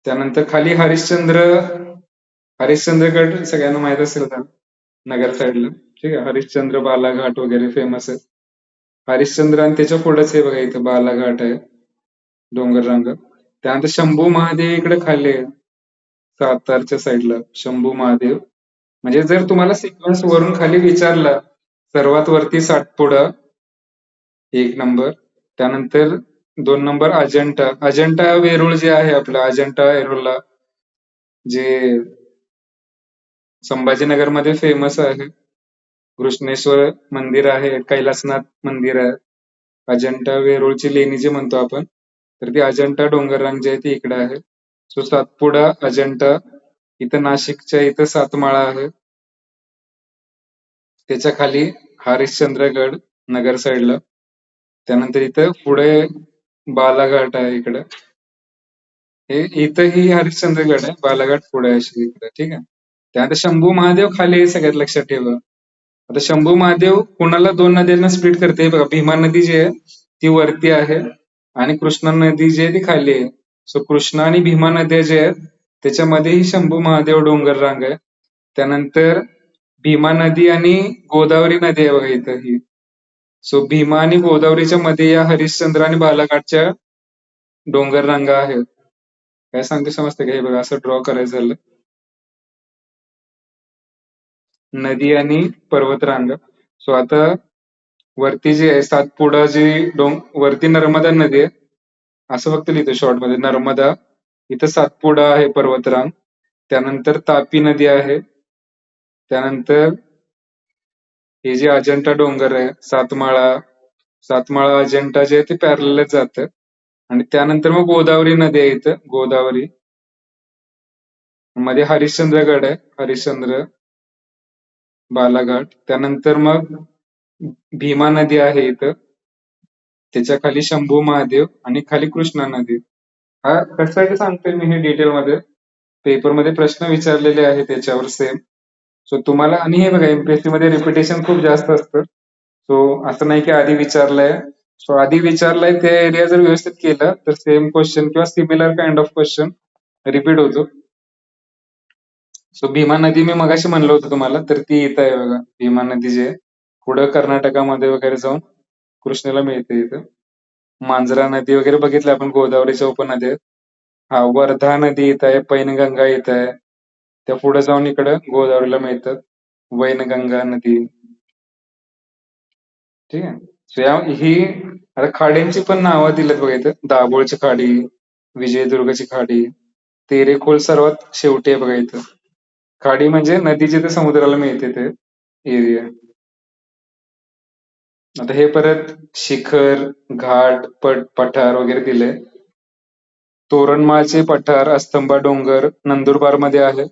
त्यानंतर खाली हरिश्चंद्रगड सगळ्यांना माहित असेल का, नगर साईडला. ठीक आहे, हरिश्चंद्र बालाघाट वगैरे फेमस आहे. हरिश्चंद्र आणि त्याच्या पुढेच हे बघा, इथं बालाघाट आहे, डोंगर रांगा. त्यानंतर शंभू महादेव इकडे खाली आहे, सातारच्या साईडला शंभू महादेव. म्हणजे जर तुम्हाला सिक्वेन्स वरून खाली विचारला, सर्वात वरती सातपुडा 1 नंबर, त्यानंतर 2 नंबर अजंठा वेरूळ जे आहे आपलं, अजंठा वेरूळला जे संभाजीनगरमध्ये फेमस आहे. कृष्णेश्वर मंदिर आहे, कैलासनाथ मंदिर आहे, अजंठा वेरूळची लेणी जी म्हणतो आपण, तर ती अजंठा डोंगररांग जी आहे ती इकडे आहे. सो सातपुडा, अजंठा, इथं नाशिकच्या इथं 7 माळा आहे. त्याच्या खाली हरिश्चंद्रगड नगर साईडला. त्यानंतर इथं पुढे बालाघाट आहे इकडं. हे इथंही हरिश्चंद्रगड आहे, बालाघाट पुढे आहे इकडे. ठीक आहे. त्यानंतर शंभू महादेव खाली आहे, सगळ्यात लक्षात ठेवा. आता शंभू महादेव कुणाला 2 नद्यांना स्प्लिट करते, हे बघा. भीमा नदी जी आहे ती वरती आहे आणि कृष्णा नदी जी आहे ती खाली आहे. सो कृष्णा आणि भीमा नद्या जे आहेत त्याच्यामध्येही शंभू महादेव डोंगर रांग आहे. त्यानंतर भीमा नदी आणि गोदावरी नदी आहे बघा इथं ही. सो भीमा आणि गोदावरीच्या मध्ये या हरिश्चंद्र आणि बालाघाटच्या डोंगर रांगा आहेत. काय सांगते समजते का? हे बघा, असं ड्रॉ करायचं झालं, नदी आणि पर्वतरांग. सो आता वरती जे आहे सातपुडा जी वरती नर्मदा नदी आहे, असं फक्त लिहितो शॉर्ट मध्ये, नर्मदा. इथं सातपुडा आहे पर्वतरांग. त्यानंतर तापी नदी आहे. त्यानंतर हे जे अजंठा डोंगर आहे, सातमाळा अजंठा जे आहे ते पॅरलच जातं. आणि त्यानंतर मग गोदावरी नदी आहे इथं, गोदावरी. मध्ये हरिश्चंद्रगड आहे, हरिश्चंद्र बालाघाट. त्यानंतर मग भीमा नदी आहे इथं, त्याच्या खाली शंभू महादेव आणि खाली कृष्णा नदी. हा कशासाठी सांगतोय मी हे डिटेलमध्ये, पेपरमध्ये प्रश्न विचारलेले आहेत त्याच्यावर सेम. सो तुम्हाला, आणि हे बघा एमपीएससी मध्ये रिपिटेशन खूप जास्त असतं. सो असं नाही की आधी विचारलंय, सो आधी विचारलंय त्या एरिया जर व्यवस्थित केलं तर सेम क्वेश्चन किंवा similar kind of question repeat होतो. सो भीमा नदी मी मगाशी म्हणलं होतं तुम्हाला, तर ती इथं आहे बघा. भीमा नदी जी आहे पुढं कर्नाटकामध्ये वगैरे जाऊन कृष्णेला मिळते इथं. मांजरा नदी वगैरे बघितलं आपण, गोदावरीच्या उपनद्या आहेत. हा, वर्धा नदी इथं आहे, पैनगंगा इथं आहे. त्या पुढे जाऊन इकडं गोदावरीला मिळतात, वैनगंगा नदी. ठीक आहे. सो ही आता खाडींची पण नावं दिलेत बघा इथं. दाभोळची खाडी, विजयदुर्गची खाडी, तेरेखोल सर्वात शेवटी आहे बघा इथं. खाडी म्हणजे नदी जिथे समुद्राला मिळते ते एरिया. आता हे परत शिखर, घाट, पठार वगैरे दिले. तोरणमाळचे पठार, अस्तंबा डोंगर नंदुरबार मध्ये आहे,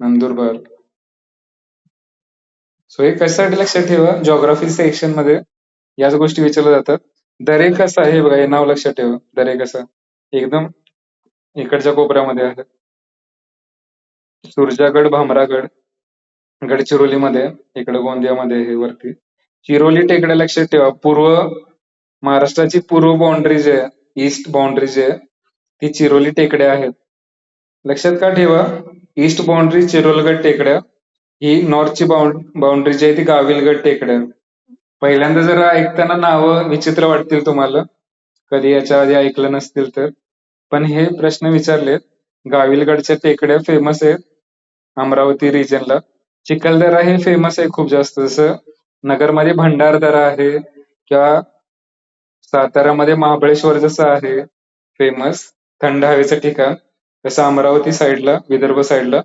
नंदुरबार. सो हे कशासाठी लक्षात ठेवा, जॉग्राफी सेक्शन मध्ये याच गोष्टी विचारल्या जातात. दरेकसा आहे बघा, हे नाव लक्षात ठेवा, दरेकसा एकदम इकडच्या कोपऱ्यामध्ये आहे. सुरजागड, भामरागड गडचिरोलीमध्ये, इकडे गोंदियामध्ये आहे वरती. चिरोली टेकड्या लक्षात ठेवा, महाराष्ट्राची पूर्व बाउंड्री जी आहे, ईस्ट बाउंड्री जी आहे ती चिरोली टेकड्या आहेत. लक्षात का ठेवा, ईस्ट बाउंड्री चिरोलगड टेकड्या, ही नॉर्थची बाउंड्री जी आहे ती गाविलगड टेकड्या. पहिल्यांदा जरा ऐकताना नावं विचित्र वाटतील तुम्हाला, कधी याच्या आधी ऐकलं नसतील तर, पण हे प्रश्न विचारलेत. गाविलगडच्या टेकड्या फेमस आहेत अमरावती रिजनला. चिखलदरा हे फेमस आहे खूप जास्त, जसं नगरमध्ये भंडारदरा आहे किंवा सातारामध्ये महाबळेश्वर जसं आहे फेमस थंड हवेचं ठिकाण, तसं अमरावती साईडला, विदर्भ साईडला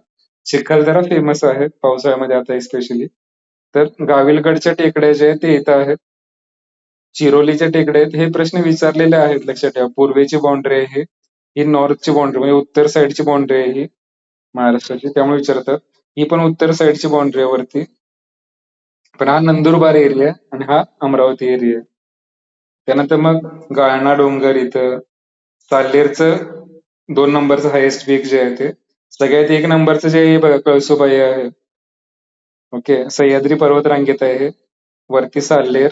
चिखलदरा फेमस आहे पावसाळ्यामध्ये आता स्पेशली. तर गाविलगडच्या टेकड्या जे आहेत ते इथं आहेत. चिरोलीच्या टेकड्या आहेत. हे प्रश्न विचारलेले आहेत, लक्षात ठेवा. पूर्वेची बाउंड्री आहे ही नॉर्थची बाउंड्री म्हणजे उत्तर साईडची बाउंड्री आहे ही महाराष्ट्राची, त्यामुळे विचारतात. ही पण उत्तर साईडची बाउंड्री आहे वरती. पण हा नंदुरबार एरिया आहे आणि हा अमरावती एरिया आहे. त्यानंतर मग गाळणा डोंगर इथं, साल्हेरचं 2 नंबरचं हायेस्ट पीक जे आहे ते. सगळ्यात 1 नंबरचं जे आहे बघा कळसुबाई आहे. ओके, सह्याद्री पर्वत रांगेत आहे हे. वरती साल्हेर,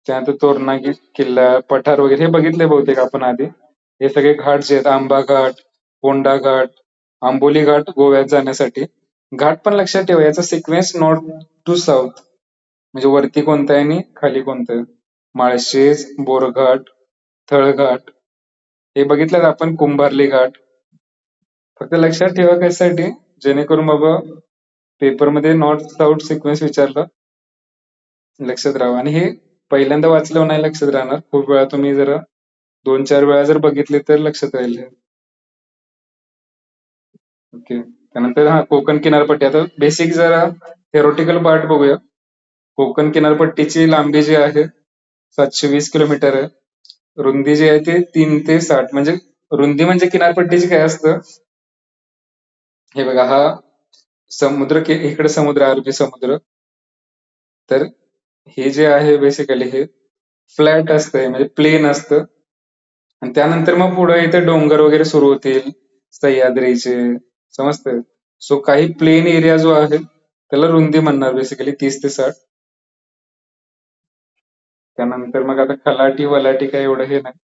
त्यानंतर तोरणा किल्ला, पठार वगैरे हे बघितले बहुतेक आपण आधी. हे सगळे घाट जे आहेत, आंबा घाट, कोंडा घाट, आंबोली घाट गोव्यात जाण्यासाठी. घाट पण लक्षात ठेवा, याचा सिक्वेन्स नॉर्थ टू साऊथ म्हणजे वरती कोणतं आहे आणि खाली कोणतं आहे. माळशेज, बोरघाट, थळघाट हे बघितलं आपण, कुंभार्ली घाट. फक्त लक्षात ठेवा कशासाठी, जेणेकरून बाबा पेपरमध्ये नॉर्थ साऊथ सिक्वेन्स विचारलं लक्षात राहावं. आणि हे पहिल्यांदा वाचल्यावर नाही लक्षात राहणार, खूप वेळा तुम्ही जरा 2-4 वेळा जर बघितले तर लक्षात राहील हे. ओके, त्यानंतर हा कोकण किनारपट्टी. आता बेसिक जरा थेरोटिकल पार्ट बघूया. कोकण किनारपट्टीची लांबी जी आहे 720 किलोमीटर आहे. रुंदी जी आहे ती 3 ते 60 म्हणजे रुंदी म्हणजे किनारपट्टीची काय असतं, हे बघा, हा समुद्र इकडे समुद्र, अरबी समुद्र. तर हे जे आहे बेसिकली हे फ्लॅट असतंय म्हणजे प्लेन असतं. आणि त्यानंतर मग पुढे इथे डोंगर वगैरे सुरू होतील सह्याद्रीचे, समजतंय. सो काही प्लेन एरिया जो आहे त्याला रुंदी म्हणणार बेसिकली 30 ते 60. त्यानंतर मग आता खलाटी वलाटी काय एवढं हे नाही.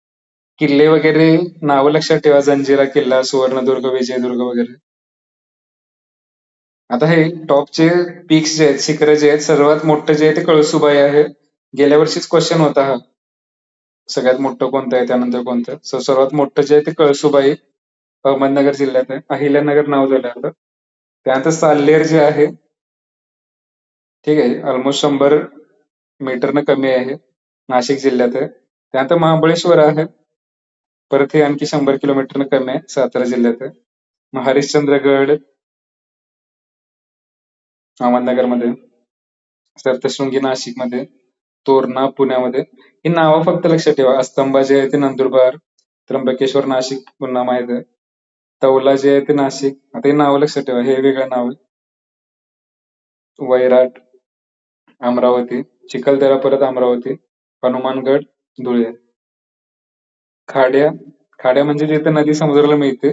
किल्ले वगैरे नावं लक्षात ठेवा, जंजिरा किल्ला, सुवर्णदुर्ग, विजयदुर्ग वगैरे. आता हे टॉपचे पीक्स जे आहेत, शिखर जे आहेत, सर्वात मोठं जे आहे ते कळसुबाई आहे. गेल्या वर्षीच क्वेश्चन होता हा, सगळ्यात मोठं कोणतं आहे त्यानंतर कोणतं. सो सर्वात मोठं जे आहे ते कळसुबाई अहमदनगर जिल्ह्यात आहे. अहिल्यानगर नाव झालं आता. त्यानंतर साल्हेर जे आहे, ठीक आहे, ऑलमोस्ट 100 मीटरनं कमी आहे, नाशिक जिल्ह्यात आहे. त्यानंतर महाबळेश्वर आहे, परत हे आणखी 100 किलोमीटरनं कमी आहे, सातारा जिल्ह्यात आहे. मग हरिश्चंद्रगड अहमदनगरमध्ये, सप्तशृंगी नाशिकमध्ये, तोरणा पुण्यामध्ये. ही नावं फक्त लक्षात ठेवा. अस्तंबा जे आहे ते नंदुरबार, त्र्यंबकेश्वर नाशिक पुन्हा माहित आहे. तौला जे आहे ते नाशिक. आता हे नावं लक्षात ठेवा, हे वेगळं नाव आहे. वैराट अमरावती, चिखलदरा परत अमरावती, हनुमानगड धुळे. खाड्या, खाड्या म्हणजे जिथे नदी समुद्राला मिळते.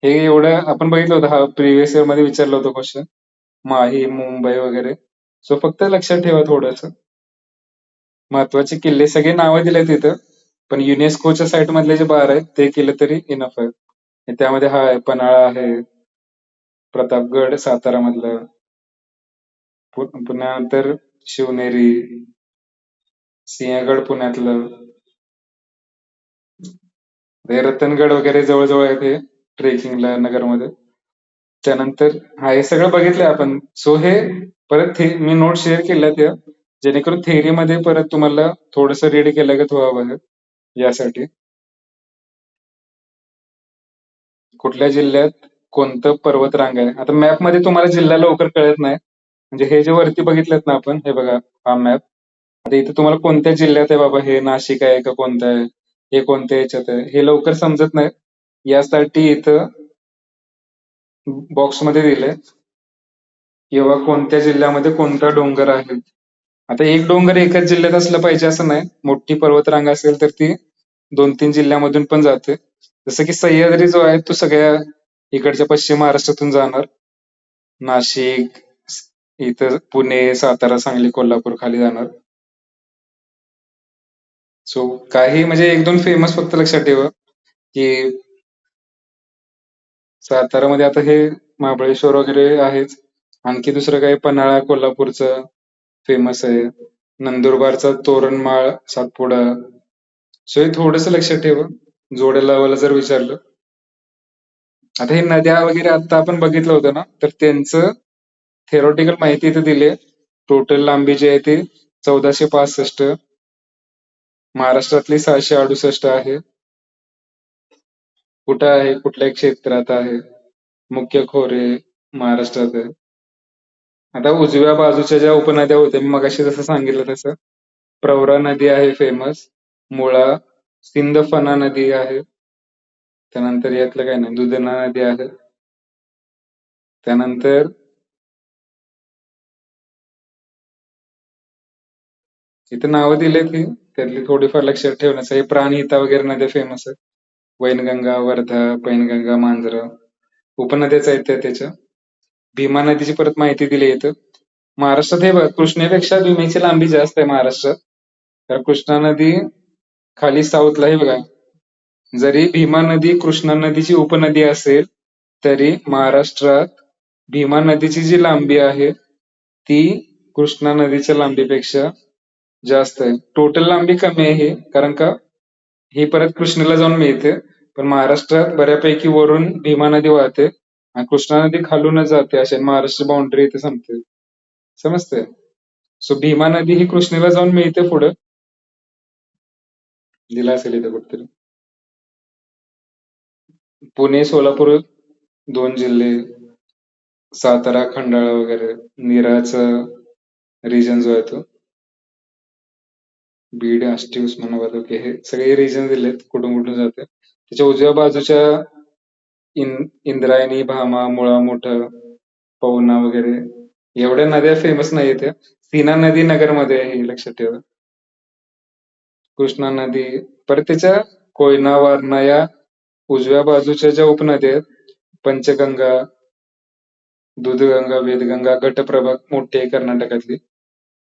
हे एवढं आपण बघितलं होतं, हा प्रिव्हियस इयर मध्ये विचारलं होतं क्वेश्चन. माही, मुंबई वगैरे. सो फक्त लक्षात ठेवा थोडंसं. महत्वाचे किल्ले सगळे नावं दिले तिथं, पण युनेस्कोच्या साईट मधले जे 12 आहेत ते केलं तरी इनफ आहे. आणि त्यामध्ये हा आहे, पन्हाळा आहे, प्रतापगड सातारा मधलं, पुण्यानंतर शिवनेरी, सिंहगड पुण्यातलं, हे रतनगड वगैरे जवळ आहेत हे ट्रेकिंगला नगरमध्ये. त्यानंतर हा हे सगळं बघितलंय आपण. सो हे परत मी नोट शेअर केल्या त्या, जेणेकरून थेअरीमध्ये परत तुम्हाला थोडंसं रीड केलं का व्हावं यासाठी. कुठल्या जिल्ह्यात कोणतं पर्वतरांग आहे. आता मॅप मध्ये तुम्हाला जिल्हा लवकर कळत नाही, म्हणजे हे जे वरती बघितलेत ना आपण, हे बघा हा मॅप. आता इथे तुम्हाला कोणत्या जिल्ह्यात आहे बाबा, हे नाशिक आहे का कोणतं आहे, हे कोणत्या ह्याच्यात आहे, हे लवकर समजत नाही. यासाठी इथं बॉक्समध्ये दिलंय किंवा कोणत्या जिल्ह्यामध्ये कोणता डोंगर आहे. आता एक डोंगर एकाच जिल्ह्यात असलं पाहिजे असं नाही. मोठी पर्वतरांग असेल तर ती 2-3 जिल्ह्यामधून पण जाते. जसं की सह्याद्री जो आहे तो सगळ्या इकडच्या पश्चिम महाराष्ट्रातून जाणार. नाशिक, इथं पुणे, सातारा, सांगली, कोल्हापूर खाली जाणार. सो काही म्हणजे 1-2 फेमस फक्त लक्षात ठेवा, की सातारामध्ये आता हे महाबळेश्वर वगैरे आहेच. आणखी दुसरं काही पन्हाळा कोल्हापूरचं फेमस आहे. नंदुरबारचा तोरणमाळ, सातपुडा. सो हे थोडंसं लक्षात ठेवा, जोड्या लावायला जर विचारलं. आता हे नद्या वगैरे आता आपण बघितलं होतं ना, तर त्यांचं थेरोटिकल माहिती इथे दिली आहे. टोटल लांबी जी आहे ती 1465, महाराष्ट्रातली 768 आहे. कुठं आहे, कुठल्या क्षेत्रात आहे, मुख्य खोरे महाराष्ट्रात आहे. आता उजव्या बाजूच्या ज्या उपनद्या होत्या मी मगाशी जसं सांगितलं तसं प्रवरा नदी आहे फेमस, मुळा, सिंदफणा नदी आहे, त्यानंतर यातलं काय नाही, दुधना नदी आहे, त्यानंतर इथे नावं दिले की त्यातली थोडीफार लक्षात ठेवण्याचं, हे प्राणहिता वगैरे नद्या फेमस आहेत. वैनगंगा, वर्धा, पैनगंगा, मांजरा उपनद्याच आहेत त्याच्या. भीमा नदीची परत माहिती दिली इथं. महाराष्ट्रात हे बघ, कृष्णेपेक्षा भीमेची लांबी जास्त आहे महाराष्ट्रात. तर कृष्णा नदी खाली साऊथला हे बघा, जरी भीमा नदी कृष्णा नदीची उपनदी असेल तरी महाराष्ट्रात भीमा नदीची जी लांबी आहे ती कृष्णा नदीच्या लांबीपेक्षा जास्त आहे. टोटल लांबी कमी आहे ही, कारण का ही परत कृष्णेला जाऊन मिळते, पण महाराष्ट्रात बऱ्यापैकी वरून भीमा नदी वाहते आणि कृष्णा नदी खालूनच जाते, अशी महाराष्ट्र बाउंड्री इथे संपते. समजते? सो भीमा नदी ही कृष्णेला जाऊन मिळते पुढं, दिला असेल इथे कुठतरी. पुणे, सोलापूर 2 जिल्हे, सातारा, खंडाळा वगैरे, नीराचा रिजन जो आहे तो, बीड, आष्टी, उस्मानाबाद ओके, हे सगळे रिजन दिलेत कुठून कुठून जाते. त्याच्या उजव्या बाजूच्या इंद्रायणी, भामा, मुळा, मोठा, पवना वगैरे एवढ्या नद्या फेमस नाही त्या. सीना नदी नगरमध्ये आहे, हे लक्षात ठेवा. कृष्णा नदी, परत त्याच्या कोयना, वारणा या उजव्या बाजूच्या ज्या उपनद्या आहेत, पंचगंगा, दूधगंगा, वेदगंगा, घटप्रभा मोठी आहे कर्नाटकातली.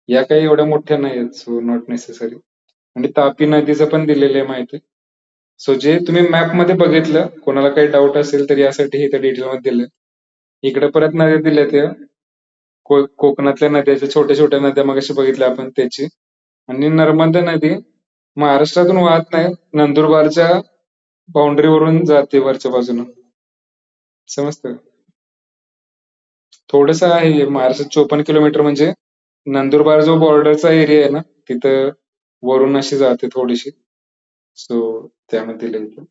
या काही एवढ्या मोठ्या नाही आहेत, सो नॉट नेसेसरी. आणि तापी नदीचं पण दिलेलं आहे माहिती. सो जे तुम्ही मॅप मध्ये बघितलं, कोणाला काही डाऊट असेल तर यासाठी हे डिटेल मध्ये दिले. इकडे परत नद्या दिल्या त्या कोकणातल्या नद्या, ज्या छोट्या छोट्या नद्या मगाशी बघितल्या आपण त्याची. आणि नर्मदा नदी महाराष्ट्रातून वाहत नाही, नंदुरबारच्या बाउंड्रीवरून जाते वरच्या बाजूनं. समजतं? थोडस आहे महाराष्ट्रात 54 किलोमीटर, म्हणजे नंदुरबार जो बॉर्डरचा एरिया आहे ना तिथं वरून अशी जाते थोडीशी. सो त्यामध्ये दिलं इथं.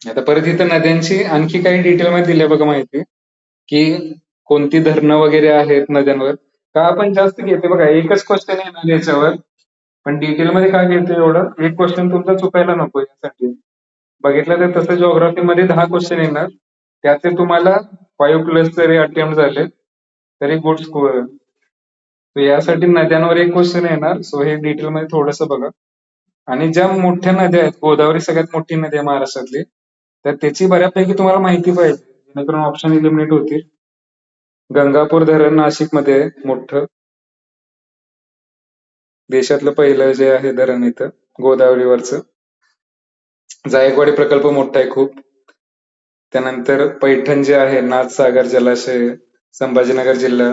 आता परत इथं नद्यांची आणखी काही डिटेल मध्ये दिल्या बघा माहिती, की कोणती धरणं वगैरे आहेत नद्यांवर. का आपण जास्त घेते बघा, एकच क्वेश्चन येणार याच्यावर, पण डिटेल मध्ये काय घेतो एवढं, एक क्वेश्चन तुमचा चुकायला नको यासाठी. बघितलं तर तसं जिओग्राफी मध्ये 10 क्वेश्चन येणार, त्याचे तुम्हाला 5+ जरी अटेम्प्ट झाले तरी गुड स्कोअर. यासाठी नद्यांवर एक क्वेश्चन येणार, सो हे डिटेल मध्ये थोडस बघा. आणि ज्या मोठ्या नद्या आहेत, गोदावरी सगळ्यात मोठी नदी आहे महाराष्ट्रातली, तर त्याची बऱ्यापैकी तुम्हाला माहिती पाहिजे, जेणेकरून ऑप्शन इलिमिनेट होतील. गंगापूर धरण नाशिक मध्ये आहे मोठं, देशातलं पहिलं जे आहे धरण इथं गोदावरीवरचं. जायकवाडी प्रकल्प मोठा आहे खूप. त्यानंतर पैठण जे आहे, नाथसागर जलाशय, संभाजीनगर जिल्हा.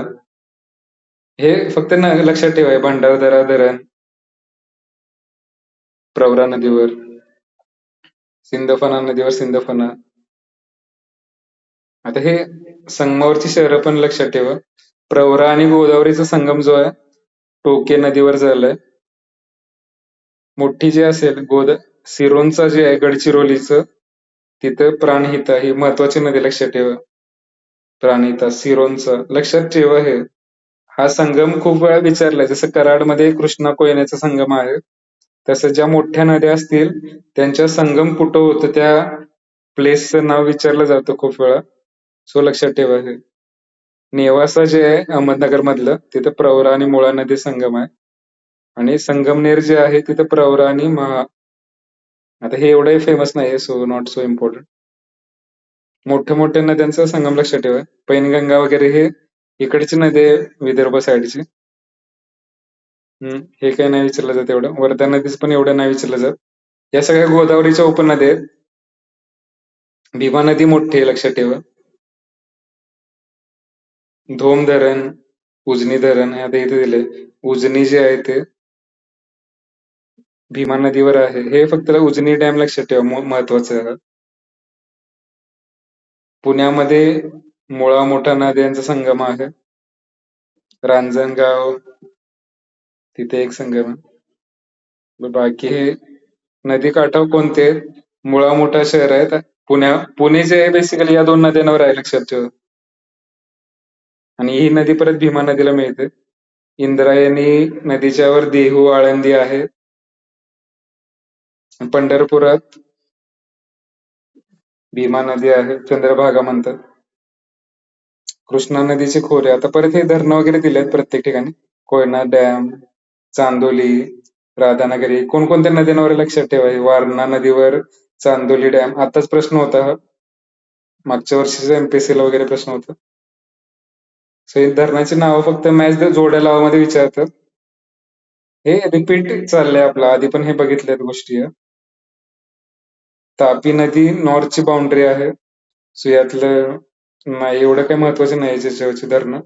हे फक्त लक्षात ठेवा, हे भंडारदरा धरण प्रवरा नदीवर, सिंदफणा नदीवर सिंदफणा. आता हे संगमावरची शहरं पण लक्षात ठेवा. प्रवरा आणि गोदावरीचा संगम जो आहे टोके नदीवर झालाय. मोठी जी असेल सिरोंचा जे आहे गडचिरोलीचं, तिथं प्राणहिता ही महत्वाची नदी लक्षात ठेवा. प्राणहिता सिरोंचा लक्षात ठेवा. हे हा संगम खूप वेळा विचारलाय, जसं कराडमध्ये कृष्णा कोयनेचा संगम आहे, तसं ज्या मोठ्या नद्या असतील त्यांच्या संगम कुठं होतं त्या प्लेसचं नाव विचारलं जातं खूप वेळा. सो लक्षात ठेवा. हे नेवासा जे आहे अहमदनगर मधलं, तिथं प्रवरा आणि मुळा नदी संगम आहे. आणि संगमनेर जे आहे तिथं प्रवरा आणि महा. आता हे एवढंही फेमस नाहीये, सो नॉट सो इम्पॉर्टंट. मोठ्या मोठ्या नद्यांचा संगम लक्षात ठेवा. पैनगंगा वगैरे हे इकडची नदी आहे विदर्भ साईडची. हे काही नाही विचारलं जात एवढं. वर्धा नदीच पण एवढं नाही विचारलं जात. या सगळ्या गोदावरीच्या उपनद्या आहेत. भीमा नदी मोठी आहे लक्षात ठेवा. धोम धरण, उजनी धरण हे आता इथे दिले. उजनी जे आहे ते भीमा नदीवर आहे. हे फक्त उजनी डॅम लक्षात ठेवा, महत्वाचं आहे. पुण्यामध्ये मुळा मोठा नद्यांचा संगम आहे. रांजणगाव तिथे एक संगम आहे. बाकी हे नदी काठावर कोणते आहेत? मुळा मोठा शहर आहे. पुणे जे आहे बेसिकली या 2 नद्यांवर आहे लक्षात ठेवा. आणि ही नदी परत भीमा नदीला मिळते. इंद्रायणी नदीच्या वर देहू आळंदी आहे. पंढरपुरात भीमा नदी आहे, चंद्रभागा म्हणतात. कृष्णा नदीचे खोरे, आता परत हे धरणं वगैरे दिलेत प्रत्येक ठिकाणी. कोयना डॅम, चांदोली, राधानगरी. कोणकोणत्या नद्यांवर लक्षात ठेवा. वारणा नदीवर चांदोली डॅम. आताच प्रश्न होता हा, मागच्या वर्षीचा एमपीएससी ला वगैरे प्रश्न होता. सो हे धरणाची नावं फक्त मॅच द जोड्या लावा मध्ये विचारतात. हे रिपीट चाललंय आपलं, आधी पण हे बघितल्यात गोष्टी या. तापी नदी नॉर्थची बाउंड्री आहे. सो यातलं नाही, एवढं काही महत्वाचं नाही याच्यावरची धरणं.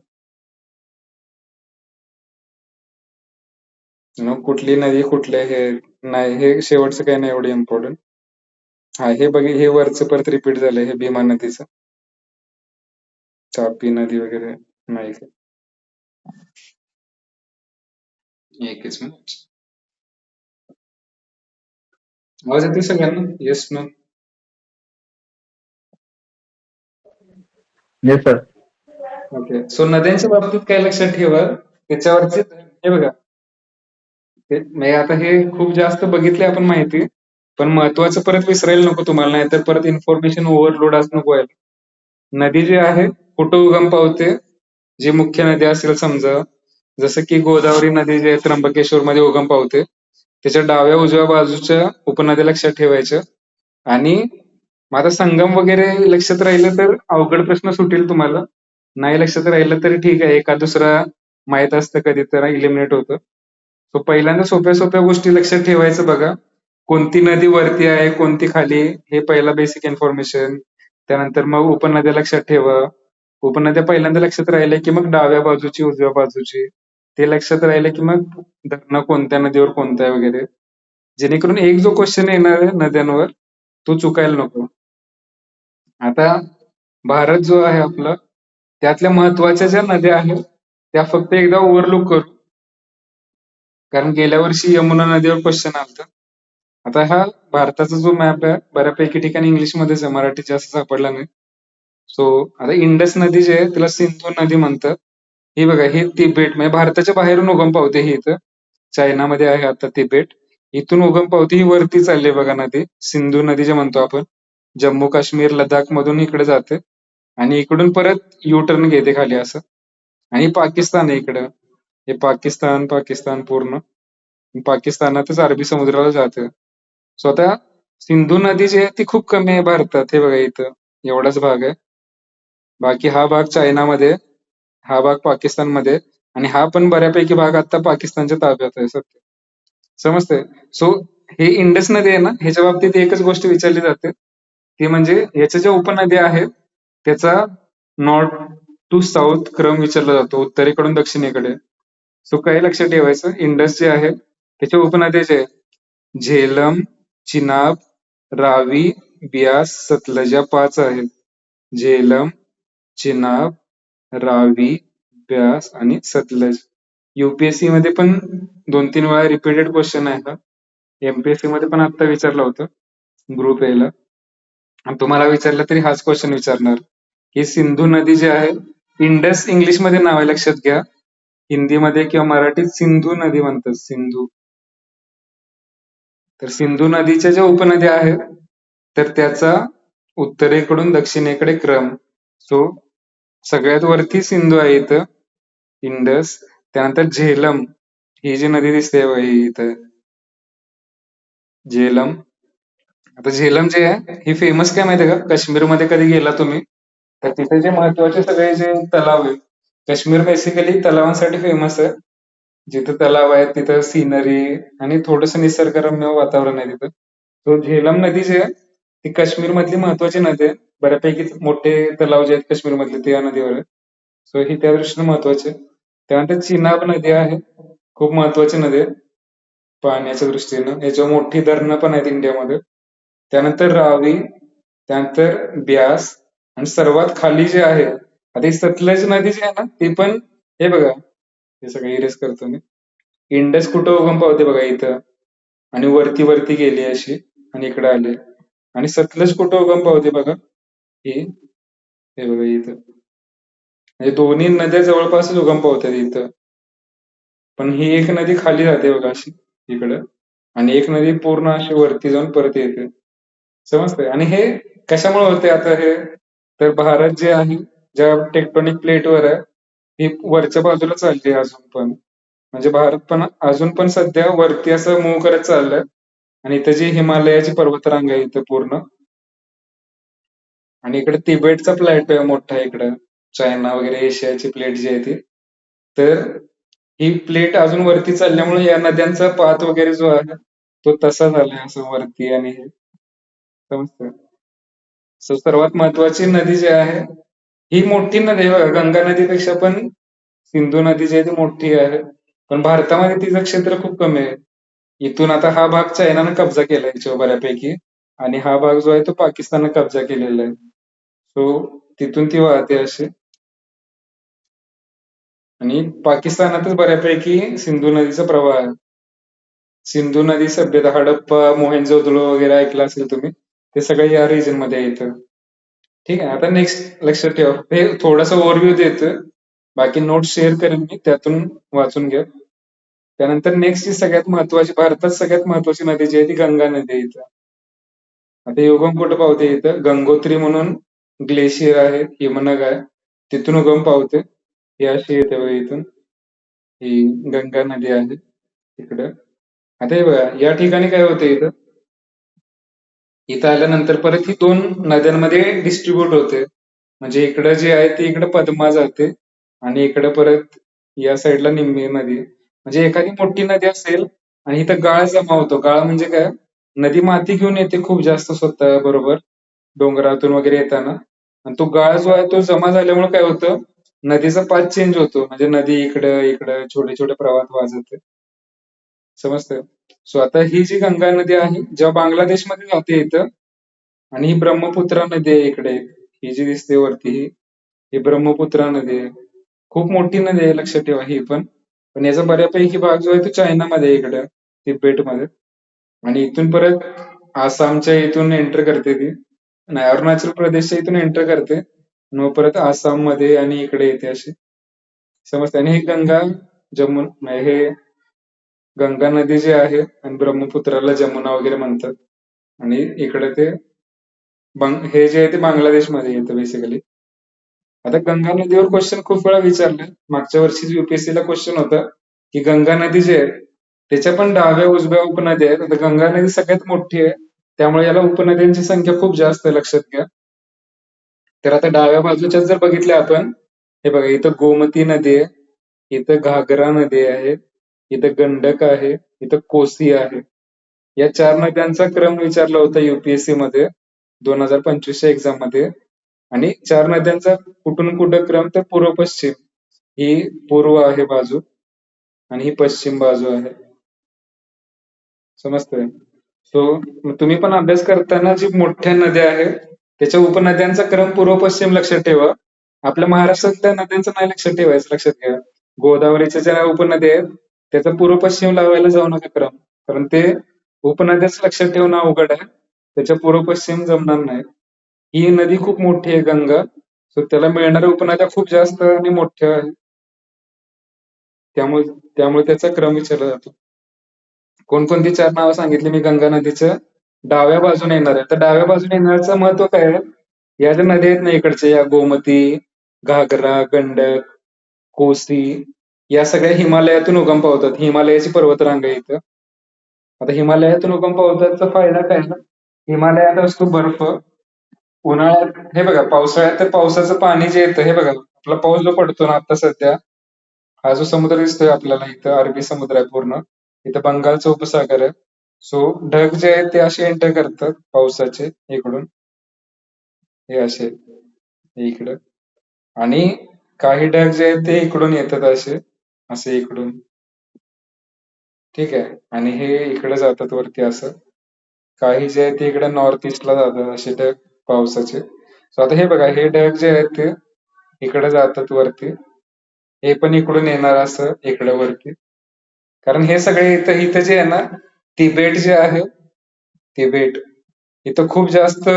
मग कुठली नदी कुठल्या हे नाही, हे शेवटचं काही नाही एवढं इम्पॉर्टंट. हा हे बघे, हे वरचं परत रिपीट झालंय, हे भीमा नदीचं. तापी नदी वगैरे नाही. एकच मिनिट. आवाज येतोय सगळ्यांना? Yes no? Yes sir. Okay. So नद्यांच्या बाबतीत काय लक्षात ठेवा, त्याच्यावरचे हे बघा, म्हणजे आता हे खूप जास्त बघितले आपण माहिती, पण महत्वाचं परत विसरायला नको तुम्हाला, नाहीतर परत इन्फॉर्मेशन ओव्हरलोड असं नको व्हायला. नदी जी आहे कुठं उगम पावते, जी मुख्य नदी असेल समजा, जसं की गोदावरी नदी जी आहे त्र्यंबकेश्वर मध्ये उगम पावते, त्याच्या डाव्या उजव्या बाजूच्या उपनद्या लक्षात ठेवायच्या. आणि मग आता संगम वगैरे लक्षात राहिलं तर अवघड प्रश्न सुटेल तुम्हाला. नाही लक्षात राहिलं तरी ठीक आहे, एका दुसरा माहित असतं कधी तर इलिमिनेट होतं. सो पहिल्यांदा सोप्या सोप्या गोष्टी लक्षात ठेवायचं बघा. कोणती नदी वरती आहे, कोणती खाली, हे पहिला बेसिक इन्फॉर्मेशन. त्यानंतर मग उपनद्या लक्षात ठेवा. उपनद्या पहिल्यांदा लक्षात राहिल्या की मग डाव्या बाजूची उजव्या बाजूची, ते लक्षात राहिलं की मग धरणं कोणत्या नदीवर कोणत्या आहे वगैरे, जेणेकरून एक जो क्वेश्चन येणार आहे नद्यांवर, तो चुकायला नको. आता भारत जो आहे आपला, त्यातल्या महत्वाच्या ज्या नद्या आहेत त्या फक्त एकदा ओव्हरलुक करू, कारण गेल्या वर्षी यमुना नदीवर क्वेश्चन आलता. आता हा भारताचा जो मॅप आहे बऱ्यापैकी ठिकाणी इंग्लिशमध्येच आहे, मराठीत जास्त सापडला नाही. सो आता इंडस नदी जी आहे तिला सिंधू नदी म्हणतात. ही बघा, ही तिबेट म्हणजे भारताच्या बाहेरून उगम पावते. ही इथं चायनामध्ये आहे आता तिबेट, इथून उगम पावते. ही वरती चालली बघा नदी, सिंधू नदी जे म्हणतो आपण. जम्मू काश्मीर लडाख मधून इकडे जाते आणि इकडून परत यू टर्न घेते खाली असं. आणि पाकिस्तान आहे इकडं, हे पाकिस्तान पाकिस्तान पूर्ण पाकिस्तानातच अरबी समुद्राला जाते. सो आता सिंधू नदी जी आहे ती खूप कमी आहे भारतात. हे बघा इथं एवढाच भाग आहे, बाकी हा भाग चायनामध्ये, हा भाग पाकिस्तानमध्ये, आणि हा पण बऱ्यापैकी भाग आता पाकिस्तानच्या ताब्यात आहे सध्या. समजतंय? सो हे इंडस नदी आहे ना, ह्याच्या बाबतीत एकच गोष्ट विचारली जाते, ती म्हणजे याच्या ज्या उपनद्या आहेत त्याचा नॉर्थ टू साऊथ क्रम विचारला जातो, उत्तरेकडून दक्षिणेकडे. सो काय लक्षात ठेवायचं, इंडस जे आहे त्याच्या उपनद्या जे आहेत, झेलम, चिनाब, रावी, बियास, सतलज, या 5 आहेत. झेलम, चिनाब, रावी, ब्यास आणि सतलज. युपीएससी मध्ये पण 2-3 वेळा रिपीटेड क्वेश्चन आहे हा. एमपीएससी मध्ये पण आता विचारलं होतं ग्रुप ए ला, आणि तुम्हाला विचारलं तरी हाच क्वेश्चन विचारणार की सिंधू नदी जी आहे, इंडस इंग्लिश मध्ये नाव आहे लक्षात घ्या, हिंदीमध्ये किंवा मराठीत सिंधू नदी म्हणतात, सिंधू. तर सिंधू नदीच्या ज्या उपनद्या आहेत तर त्याचा उत्तरेकडून दक्षिणेकडे क्रम. सो सगळ्यात वरती सिंधू आहे इथं, इंडस. त्यानंतर झेलम, ही जी नदी दिसते बघा ही इथं, झेलम. आता झेलम जे आहे ही फेमस काय माहितीये का, काश्मीरमध्ये कधी गेला तुम्ही तर तिथे जे महत्वाचे सगळे जे तलाव आहेत, काश्मीर बेसिकली तलावांसाठी फेमस आहे. जिथं तलाव आहे तिथं सीनरी आणि थोडस निसर्गरम्य वातावरण आहे तिथं. तो झेलम नदी जी आहे ती काश्मीर मधली महत्वाची नदी आहे. बऱ्यापैकी मोठे तलाव जे आहेत काश्मीर मधले ते या नदीवर आहे. सो ही त्या दृष्टीने महत्वाची आहे. त्यानंतर चिनाब नदी आहे, खूप महत्वाची नदी आहे पाण्याच्या दृष्टीनं. याच्यावर मोठी धरणं पण आहेत इंडियामध्ये. त्यानंतर रावी, त्यानंतर ब्यास, आणि सर्वात खाली जे आहे, आता ही सतलज नदी जी आहे ना ती पण, हे बघा, हे सगळं इरेज करतो मी. इंडस कुठं उगम पावते बघा इथं, आणि वरती वरती गेली अशी आणि इकडे आले. आणि सतलज कुठं उगम पावते बघा, ही, हे बघा इथं. म्हणजे दोन्ही नद्या जवळपासच उगम पावतात इथं. पण ही एक नदी खाली जाते बघा अशी इकडं आणि एक नदी पूर्ण अशी वरती जाऊन परत येते. समजतंय? आणि हे कशामुळे होते आता हे? तर भारत जे आहे, ज्या टेक्टोनिक प्लेटवर आहे, ती वरच्या बाजूला चालली अजून पण. म्हणजे भारत पण अजून पण सध्या वरती असं मूव्ह करत चाललंय आणि इथं जी हिमालयाची पर्वतरांग आहे इथं पूर्ण आणि इकडे तिबेटचा प्लेट आहे मोठा इकडं. चायना वगैरे एशियाची प्लेट जी आहे ती. तर ही प्लेट अजून वरती चालल्यामुळे या नद्यांचा पाथ वगैरे जो आहे, तो तसा झालाय असं वरती आणि हे समजतं. सो सर्वात महत्वाची नदी जी आहे, ही मोठी नदी आहे बघा. गंगा नदीपेक्षा पण सिंधू नदी जी आहे ती मोठी आहे. पण भारतामध्ये तिचं क्षेत्र खूप कमी आहे. इथून आता हा भाग चायनानं कब्जा केलाय याच्यावर बऱ्यापैकी आणि हा भाग जो आहे तो पाकिस्ताननं कब्जा केलेला आहे. सो तिथून ती वाहते अशी आणि पाकिस्तानातच बऱ्यापैकी सिंधू नदीचा प्रवाह आहे. सिंधू नदी सभ्यता हडप्पा, मोहेंजोदडो वगैरे ऐकलं असेल तुम्ही. ते सगळं या रिजन मध्ये येतं. ठीक आहे. आता नेक्स्ट लक्षात ठेवा. हे थोडासा ओव्हरव्ह्यू देतोय. बाकी नोट्स शेअर करेन मी त्यातून वाचून घ्या. त्यानंतर नेक्स्ट जी सगळ्यात महत्वाची भारतात सगळ्यात महत्वाची नदी जी आहे ती गंगा नदी आहे इथं. आता हे उगम कुठं पावते इथं गंगोत्री म्हणून ग्लेशियर आहे, हिमनग आहे. तिथून उगम पावते. ही अशी येते बघा इथून. ही गंगा नदी आहे इकडं. आता हे बघा या ठिकाणी काय होतं इथं इथं आल्यानंतर परत ही दोन नद्यांमध्ये डिस्ट्रीब्यूट होते. म्हणजे इकडं जे आहे ते इकडं पद्मा जाते आणि इकडं परत या साईडला निम्मी नदी. म्हणजे एखादी मोठी नदी असेल आणि इथं गाळ जमा होतो. गाळ म्हणजे काय? नदी माती घेऊन येते खूप जास्त स्वतः बरोबर डोंगरातून वगैरे येताना आणि तो गाळ जो आहे तो जमा झाल्यामुळे काय होतं नदीचा पाथ चेंज होतो. म्हणजे नदी इकडं इकडं छोटे छोटे प्रवाहात वाहत जाते. समजतंय? सो आता ही जी गंगा नदी आहे जेव्हा बांगलादेशमध्ये जाते इथं आणि ही ब्रह्मपुत्रा नदी आहे इकडे. ही जी दिसते वरती ही ब्रह्मपुत्रा नदी आहे. खूप मोठी नदी आहे लक्षात ठेवा ही पण. पण याचा बऱ्यापैकी भाग जो आहे तो चायनामध्ये आहे इकडे, तिबेटमध्ये. आणि इथून परत आसामच्या इथून एंटर करते ती. नाही अरुणाचल प्रदेशच्या इथून एंटर करते. आणि मग परत आसाममध्ये आणि इकडे येते अशी. समजते आणि हे गंगा हे गंगा नदी जी आहे आणि ब्रह्मपुत्राला जमुना वगैरे म्हणतात. आणि इकडे ते हे जे आहे ते बांगलादेशमध्ये येतं बेसिकली. आता गंगा नदीवर क्वेश्चन खूप वेळा विचारले. मागच्या वर्षी UPSC ला क्वेश्चन होता की गंगा नदी जी आहे त्याच्या पण डाव्या उजव्या उपनद्या आहेत. आता गंगा नदी सगळ्यात मोठी आहे. त्यामुळे याला उपनद्यांची संख्या खूप जास्त आहे लक्षात घ्या. तर आता डाव्या बाजूच्या जर बघितल्या आपण, हे बघा इथं गोमती नदी आहे, इथं घागरा नदी आहे, इथं गंडक आहे, इथं कोसी आहे. या 4 नद्यांचा क्रम विचारला होता UPSC मध्ये 2025च्या एक्झाम मध्ये आणि 4 नद्यांचा कुठून कुठं क्रम तर पूर्व पश्चिम. ही पूर्व आहे बाजू आणि ही पश्चिम बाजू आहे. समजतंय? सो तुम्ही पण अभ्यास करताना जी मोठ्या नद्या आहेत त्याच्या उपनद्यांचा क्रम पूर्व पश्चिम लक्षात ठेवा. आपल्या महाराष्ट्रातल्या नद्यांचं नाही लक्षात ठेवायचं लक्षात घ्या. गोदावरीच्या ज्या उपनद्या आहेत त्याचा पूर्व पश्चिम लावायला जाऊ नका क्रम. कारण ते उपनद्याच लक्षात ठेवणं अवघड आहे. त्याच्या पूर्व पश्चिम जमणार नाही. ही नदी खूप मोठी आहे गंगा. सो त्याला मिळणाऱ्या उपनद्या खूप जास्त आणि मोठ्या आहेत. त्यामुळे त्यामुळे त्याचा क्रम विचारला जातो. कोणकोणती 4 नावं सांगितली मी गंगा नदीचं? डाव्या बाजूने येणार आहे. तर डाव्या बाजूने येण्याचं महत्व काय आहे? या ज्या नद्या आहेत ना इकडच्या या गोमती, घागरा, गंडक, कोसी या सगळ्या हिमालयातून उगम पावतात. हिमालयाची पर्वतरांग आहे इथं. आता हिमालयातून उगम पावताचा फायदा काय आहे? हिमालयात असतो बर्फ. उन्हाळ्यात हे बघा पावसाळ्यात तर पावसाचं पाणी जे येतं हे बघा आपला पाऊस जो पडतो ना आता सध्या हा जो समुद्र दिसतोय आपल्याला इथं अरबी समुद्र आहे पूर्ण. इथं बंगालचा उपसागर आहे. सो ढग जे आहेत ते असे एंटर करतात पावसाचे इकडून हे असे हे इकडं आणि काही ढग जे आहेत ते इकडून येतात असे इकडून. ठीक आहे. आणि हे इकडे जातात वरती असं. काही जे आहे ते इकडे नॉर्थ ईस्टला जातात असे ढग पावसाचे. सो आता हे बघा हे ढग जे आहेत ते इकडे जातात वरती. हे पण इकडून येणार असं इकडे वरती. कारण हे सगळे इथं इथं जे आहे ना तिबेट जे आहे तिबेट इथं खूप जास्त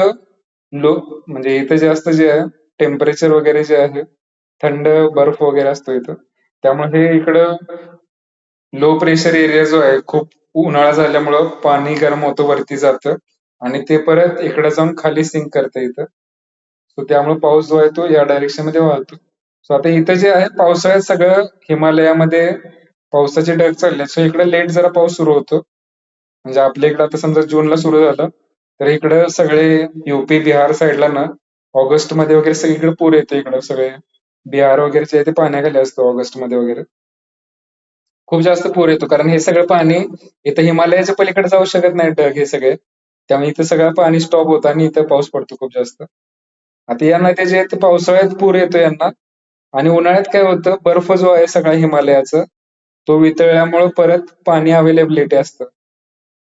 लो म्हणजे इथं जास्त जे आहे टेम्परेचर वगैरे जे आहे थंड बर्फ वगैरे असतो इथं. त्यामुळे हे इकडं लो प्रेशर एरिया जो आहे, खूप उन्हाळा झाल्यामुळं पाणी गरम होतं, वरती जातं आणि ते परत इकडे जाऊन खाली सिंक करतं इथं. सो त्यामुळे पाऊस जो आहे तो या डायरेक्शन मध्ये वाहतो. सो आता इथं जे आहे पावसाळ्यात सगळं हिमालयामध्ये पावसाचे ढग चालले, सो इकडे लेट जरा पाऊस सुरू होतो. म्हणजे आपल्या इकडे आता समजा जूनला सुरू झालं, तर इकडं सगळे युपी बिहार साईडला ना ऑगस्ट मध्ये वगैरे सगळीकडे पूर येतो. इकडं सगळे बिहार वगैरे जे आहे ते पाण्याखाली असतं ऑगस्ट मध्ये वगैरे. खूप जास्त पूर येतो, कारण हे सगळं पाणी इथं हिमालयाच्या पलीकडे जाऊ शकत नाही ढग हे सगळे. त्यामुळे इथं सगळं पाणी स्टॉप होतं आणि इथं पाऊस पडतो खूप जास्त. आता या नद्या जे आहेत ते पावसाळ्यात पूर येतो यांना, आणि उन्हाळ्यात काय होतं, बर्फ जो आहे सगळा हिमालयाचा तो वितळल्यामुळे परत पाणी अवेलेबिलिटी असतं.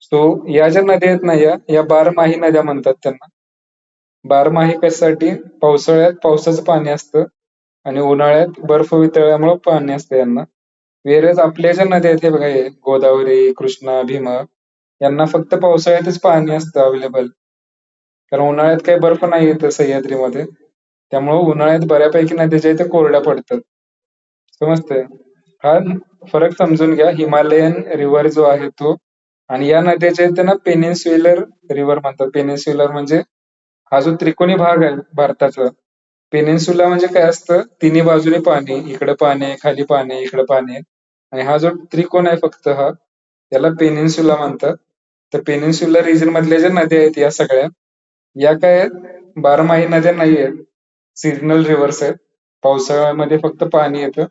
सो या ज्या नद्या आहेत ना, या बारमाही नद्या म्हणतात त्यांना. बारमाही कशासाठी? पावसाळ्यात पावसाचं पाणी असतं आणि उन्हाळ्यात बर्फ वितळल्यामुळे पाणी असतं यांना. वेरज आपल्या ज्या नद्या आहेत हे बघा, हे गोदावरी, कृष्णा, भीमा, यांना फक्त पावसाळ्यातच पाणी असतं अवेलेबल. कारण उन्हाळ्यात काही बर्फ नाही येत सह्याद्रीमध्ये. त्यामुळे उन्हाळ्यात बऱ्यापैकी नद्या ज्या आहेत त्या कोरड्या पडतात. समजतंय? हा फरक समजून घ्या. हिमालयन रिव्हर जो आहे तो, आणि या नद्या ज्या आहेत त्यांना पेनिन्सुलर रिव्हर म्हणतात. पेनिन्सुलर म्हणजे हा जो त्रिकोणी भाग आहे भारताचा. पेनिन्सुला म्हणजे काय असतं, तिन्ही बाजूने पाणी, इकडे पाणी आहे, खाली पाणी आहे, इकडे पाणी आहे. आणि हा जो त्रिकोण आहे फक्त हा, त्याला पेनिन्सुला म्हणतात. तर पेनिन्सुलर रिजन मधल्या ज्या नद्या आहेत या सगळ्या, या काय आहेत, बारमाही नद्या नाही आहेत, सीझनल रिव्हर्स आहेत. पावसाळ्यामध्ये फक्त पाणी येतं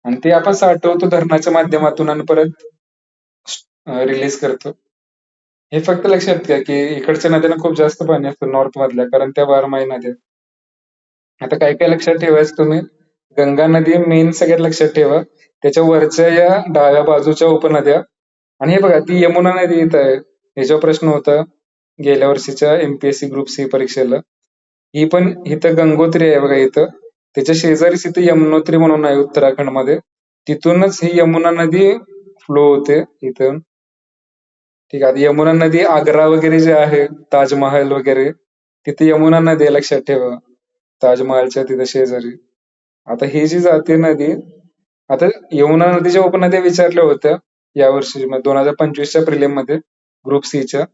आणि ते आपण साठवतो धरणाच्या माध्यमातून आणि परत रिलीज करतो. हे फक्त लक्षात घ्या की इकडच्या नद्यांना खूप जास्त पाणी असतं नॉर्थ मधल्या, कारण त्या बारमाही नद्या आहेत. आता काय काय लक्षात ठेवायचं तुम्ही, गंगा नदी मेन सगळ्यात लक्षात ठेवा. त्याच्या वरच्या या डाव्या बाजूच्या उपनद्या, आणि हे बघा ती यमुना नदी इथं आहे. ह्याच्यावर प्रश्न होता गेल्या वर्षीच्या एमपीएससी ग्रुप सी परीक्षेला. ही पण इथं गंगोत्री आहे बघा इथं. त्याच्या शेजारीच इथं यमुनोत्री म्हणून आहे उत्तराखंडमध्ये. तिथूनच ही यमुना नदी फ्लो होते इथून. ठीक आहे. आता यमुना नदी आग्रा वगैरे जे आहे, ताजमहल वगैरे, तिथे यमुना नदी आहे, लक्षात ठेवा. ताजमहलच्या तिथे शेजारी. आता ही जी जाते नदी, आता यमुना नदीच्या उपनद्या विचारल्या होत्या यावर्षी 2025च्या प्रिलिम मध्ये ग्रुप सी च्या.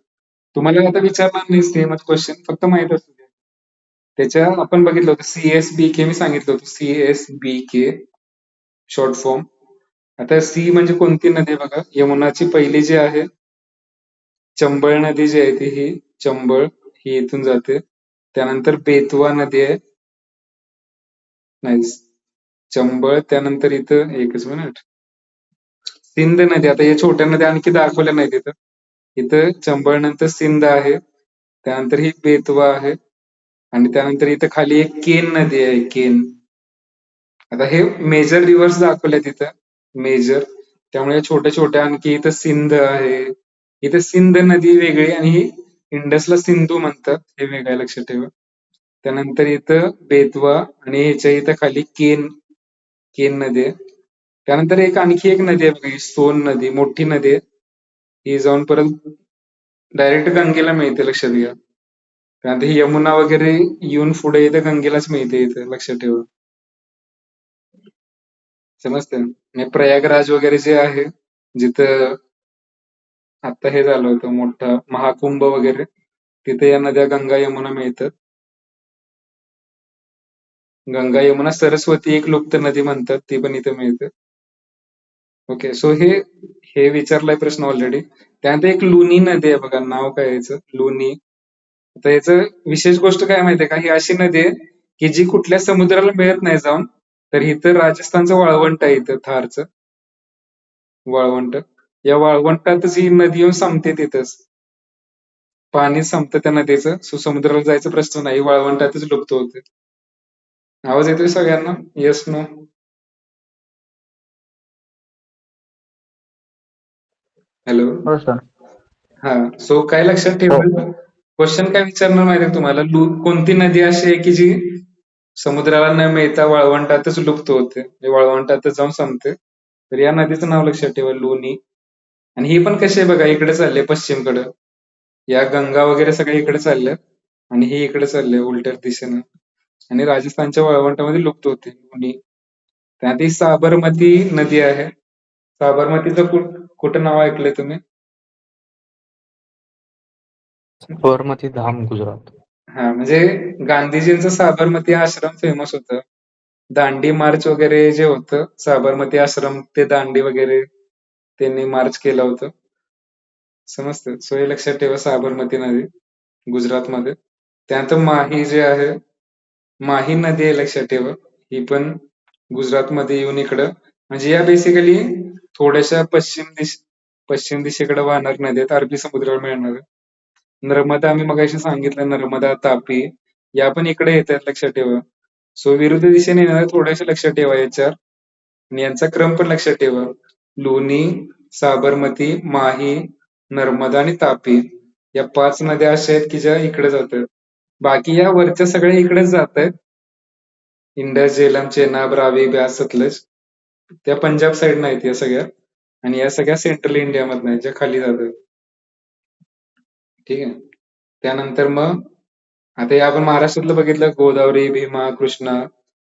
तुम्हाला आता विचारणार नाही सेमच क्वेश्चन, फक्त माहित असू द्या. त्याच्या आपण बघितलं होतं CSBK, मी सांगितलं होतं CSBK शॉर्ट फॉर्म. आता सी म्हणजे कोणती नदी आहे बघा, यमुनाची पहिली जी आहे चंबळ नदी जी आहे ती, ही चंबळ ही इथून जाते. त्यानंतर बेतवा नदी आहे, नाही चंबळ, त्यानंतर इथं एकच मिनिट, सिंध नदी. आता या छोट्या नद्या आणखी दाखवल्या नाहीत इथं. इथं चंबळ नंतर सिंध आहे, त्यानंतर ही बेतवा आहे, आणि त्यानंतर इथं खाली एक केन नदी आहे, केन. आता हे मेजर रिव्हर्स दाखवले तिथं, मेजर. त्यामुळे छोट्या छोट्या आणखी इथं सिंध आहे. इथं सिंध नदी वेगळी आणि ही इंडसला सिंधू म्हणतात, हे वेगळं आहे, लक्षात ठेवा. त्यानंतर इथं बेतवा आणि ह्याच्या इथं खाली केन, केन नदी आहे. त्यानंतर एक आणखी एक नदी आहे बघा, ही सोन नदी, मोठी नदी आहे. ही जाऊन परत डायरेक्ट गंगेला मिळते, लक्षात घ्या. त्यानंतर ही यमुना वगैरे येऊन पुढे इथं गंगेलाच मिळते इथं, लक्षात ठेवा. समजतंय? आणि प्रयागराज वगैरे जे आहे, जिथं आता हे झालं होतं मोठं महाकुंभ वगैरे, तिथे या नद्या गंगा यमुना मिळतात. गंगा यमुना सरस्वती एक लुप्त नदी म्हणतात, ती पण इथे मिळते. ओके, सो हे हे विचारलाय प्रश्न ऑलरेडी. त्यानंतर एक लुनी नदी आहे बघा, नाव काय याचं, लुनी. आता याचं विशेष गोष्ट काय माहितीये का, ही अशी नदी आहे की जी कुठल्या समुद्राला मिळत नाही जाऊन. तर इथं राजस्थानचं वाळवंट आहे, इथं थारचं वाळवंट. या वाळवंटातच ही नदी येऊन संपते तिथंच. पाणी संपतं त्या नदीचं, समुद्राला जायचा प्रश्न नाही, वाळवंटातच लुप्त होते. आवाज येतोय सगळ्यांना? Yes, no? हॅलो. हो सर. हा, सो काय लक्षात हो. ठेवायचं, क्वेश्चन काय विचारणार माहिती आहे तुम्हाला, कोणती नदी अशी आहे की जी समुद्राला न मिळता वाळवंटातच लुप्त होते, म्हणजे वाळवंटातच जाऊन संपते. तर या नदीचं नाव लक्षात ठेवा, लुनी. आणि ही पण कशी आहे बघा, इकडे चालले पश्चिमकडे. या गंगा वगैरे सगळे इकडे चालले आणि ही इकडे चालले उलट्या दिशेनं. आणि राजस्थानच्या वाळवंटामध्ये लुप्त होते लुनी. त्यात ही साबरमती नदी आहे. साबरमतीचं कुठं नाव ऐकलंय तुम्ही? साबरमती धाम, गुजरात. हा, म्हणजे गांधीजींचं साबरमती आश्रम फेमस होतं. दांडी मार्च वगैरे जे होतं, साबरमती आश्रम ते दांडी वगैरे त्यांनी मार्च केलं होतं. समजतं? सो हे लक्षात ठेवा, साबरमती नदी गुजरातमध्ये. त्यानंतर माही जे आहे, माही नदी आहे लक्षात ठेवा. ही पण गुजरातमध्ये येऊन इकडं, म्हणजे या बेसिकली थोड्याशा पश्चिम दिशेकडे वाहणार नद्या आहेत, अरबी समुद्राला मिळणार. नर्मदा आम्ही मगाशी सांगितलं, नर्मदा, तापी या पण इकडे येतात लक्षात ठेवा. सो विरुद्ध दिशेने येणार थोड्याशा लक्षात ठेवा याच्यावर. आणि यांचा क्रम पण लक्षात ठेवा. लुनी, साबरमती, माही, नर्मदा आणि तापी या 5 नद्या अशा आहेत की ज्या इकडे जातात. बाकी या वरच्या सगळ्या इकडेच जात आहेत. इंडस, झेलम, चेनाब, रावी, ब्यास, सतलज त्या पंजाब साईडनं आहेत या सगळ्या. आणि या सगळ्या सेंट्रल इंडियामधनं आहेत ज्या खाली जातात. ठीक आहे. त्यानंतर मग आता हे आपण महाराष्ट्रातलं बघितलं, गोदावरी, भीमा, कृष्णा.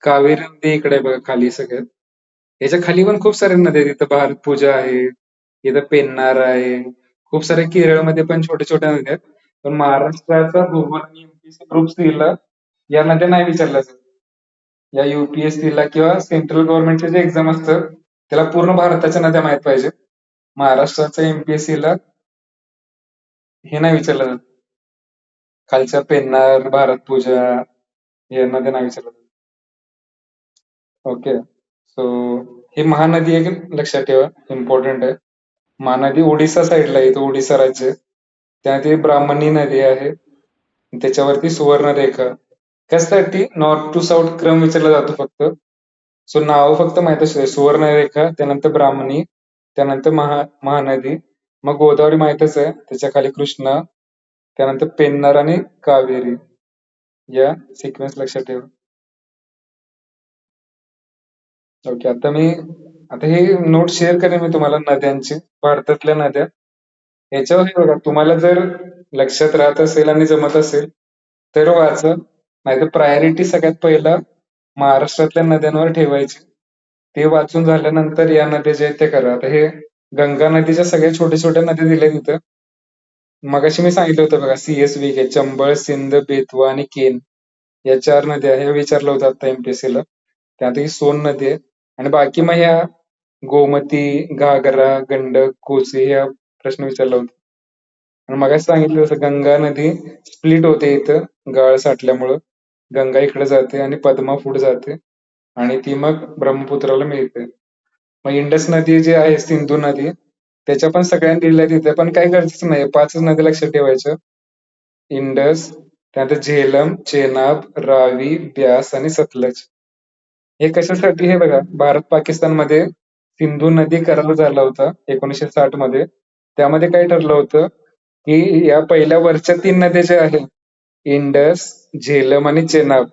कावेरी नदी इकडे आहे बघा खाली सगळ्यात. याच्या खाली पण खूप साऱ्या नद्या आहेत. इथं भारतपूजा आहे, इथं पेन्नार आहे, खूप साऱ्या केरळमध्ये पण छोट्या छोट्या नद्या आहेत. पण महाराष्ट्राचा भूगोल आणि UPSC ग्रुप्स दिला या नद्या नाही विचारल्या जात. या UPSC ला किंवा सेंट्रल गव्हर्नमेंटचे जे एक्झाम असतं त्याला पूर्ण भारताच्या नद्या माहित पाहिजे. महाराष्ट्राच्या MPSC ला हे नाही विचारलं जात. खालच्या पेन्नार, भारतपूजा या नद्या नाही विचारलं जात. ओके. सो ही महानदी आहे की लक्षात ठेवा, इम्पॉर्टंट आहे. महानदी ओडिसा साईडला येतो, ओडिसा राज्य. त्यात ही ब्राह्मणी नदी आहे, त्याच्यावरती सुवर्णरेखा. कशासाठी नॉर्थ टू साऊथ क्रम विचारला जातो फक्त. सो नाव फक्त माहित असू दे. सुवर्णरेखा, त्यानंतर ब्राह्मणी, त्यानंतर महानदी, मग गोदावरी माहितच आहे, त्याच्या खाली कृष्णा, त्यानंतर पेन्नार आणि कावेरी. या सिक्वेन्स लक्षात ठेवा. ओके. आता हे नोट शेअर करेन मी तुम्हाला नद्यांची, भारतातल्या नद्या. याच्यावर हे बघा, तुम्हाला जर लक्षात राहत असेल आणि जमत असेल तर वाचा, नाहीतर प्रायोरिटी सगळ्यात पहिला महाराष्ट्रातल्या नद्यांवर ठेवायची. ते वाचून झाल्यानंतर या नद्या जे आहेत ते करा. आता हे गंगा नदीच्या सगळ्या छोट्या छोट्या नद्या दिल्या तिथं. मगाशी मी सांगितलं होतं बघा, CSV घे, चंबळ, सिंध, बेतवा आणि केन या 4 नद्या हे विचारलं होतं आता MPSC ला. त्यात ही सोन नदी आहे. आणि बाकी मग ह्या गोमती, घागरा, गंडक, कोसी या प्रश्न विचारला होता. आणि मगाशी सांगितलं तसं गंगा नदी स्प्लिट होते इथं गाळ साठल्यामुळं. गंगा इकडे जाते आणि पद्मा पुढे जाते आणि ती मग ब्रह्मपुत्राला मिळते. मग इंडस नदी जी आहे, सिंधू नदी, त्याच्या पण सगळ्या दिल्या तिथे, पण काही गरजेचं नाही. 5च नदी लक्षात ठेवायच्या. इंडस, त्यानंतर झेलम, चेनाब, रावी, ब्यास आणि सतलज. हे कशासाठी हे बघा, भारत पाकिस्तानमध्ये सिंधू नदी करार झाला होता 1960 मध्ये. त्यामध्ये काय ठरलं होतं की या पहिल्या वरच्या 3 नद्या ज्या आहेत, इंडस, झेलम आणि चेनाब,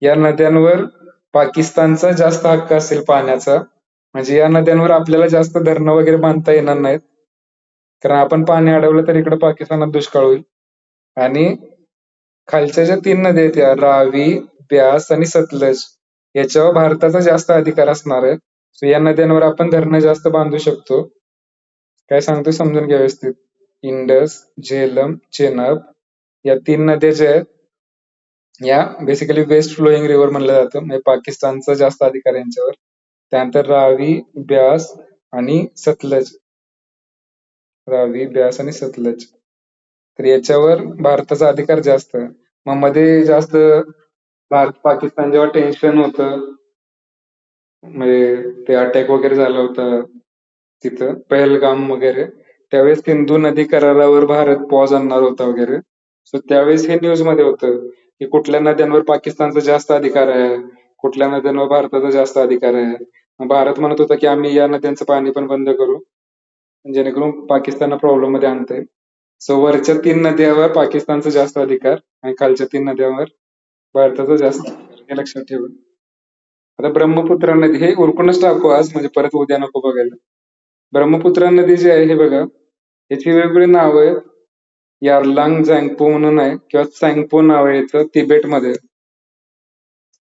या नद्यांवर पाकिस्तानचा जास्त हक्क असेल पाण्याचा. म्हणजे या नद्यांवर आपल्याला जास्त धरणं वगैरे बांधता येणार नाहीत, कारण आपण पाणी अडवलं तर इकडे पाकिस्तानात दुष्काळ होईल. आणि खालच्या ज्या 3 नद्या आहेत, या रावी, ब्यास आणि सतलज, याच्यावर भारताचा जास्त अधिकार असणार आहे. सो या नद्यांवर आपण धरणं जास्त बांधू शकतो. काय सांगतो समजून घ्या व्यवस्थित. इंडस, झेलम, चेनाब या 3 नद्या ज्या आहेत, या बेसिकली वेस्ट फ्लोईंग रिव्हर म्हणलं जातं, म्हणजे पाकिस्तानचा जास्त अधिकार आहे यांच्यावर. त्यानंतर रावी, ब्यास आणि सतलज. रावी, ब्यास आणि सतलज, तर याच्यावर भारताचा अधिकार जास्त आहे. मग मध्ये जास्त भारत पाकिस्तान जेव्हा टेन्शन होतं, म्हणजे ते अटॅक वगैरे झाला होता तिथं, पहलगाम वगैरे, त्यावेळेस सिंधू नदी करारावर भारत पॉज आणणार होता वगैरे. सो त्यावेळेस हे न्यूज मध्ये होतं की कुठल्या नद्यांवर पाकिस्तानचा जास्त अधिकार आहे, कुठल्या नद्यांवर भारताचा जास्त अधिकार आहे. मग भारत म्हणत होता की आम्ही या नद्यांचं पाणी पण बंद करू, जेणेकरून पाकिस्तानला प्रॉब्लेम मध्ये आणता येईल. सो वरच्या 3 नद्यांवर पाकिस्तानचा जास्त अधिकार आणि खालच्या 3 नद्यांवर भारताचा जास्त अधिकार, हे लक्षात ठेवा. आता ब्रह्मपुत्रा नदी हे उरकूनच टाकू आज, म्हणजे परत उद्या नको बघायला. ब्रह्मपुत्रा नदी जी आहे हे बघा, याची वेगवेगळी नावं आहेत. यारलांग झँगपो म्हणून आहे, किंवा सँगपो नाव आहे याचं तिबेटमध्ये.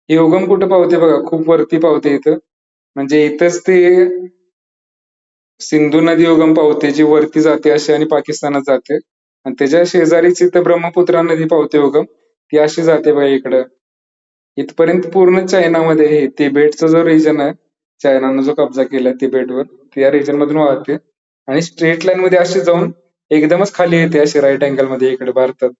हे उगम कुठं पावते बघा, खूप वरती पावते इथं. म्हणजे इथंच ते सिंधू नदी उगम पावते, जी वरती जाते अशी आणि पाकिस्तानात जाते. आणि त्याच्या शेजारीच इथं ब्रह्मपुत्रा नदी पावते उगम. ती अशी जाते बघा इकडं. इथपर्यंत पूर्ण चायनामध्ये हे तिबेटचा जो रिजन आहे, चायनानं जो कब्जा केलाय तिबेटवर, त्या रिजन मधून वाहते आणि स्ट्रेट लाईन मध्ये अशी जाऊन एकदमच खाली येते अशी राईट अँगल मध्ये इकडे भारतात.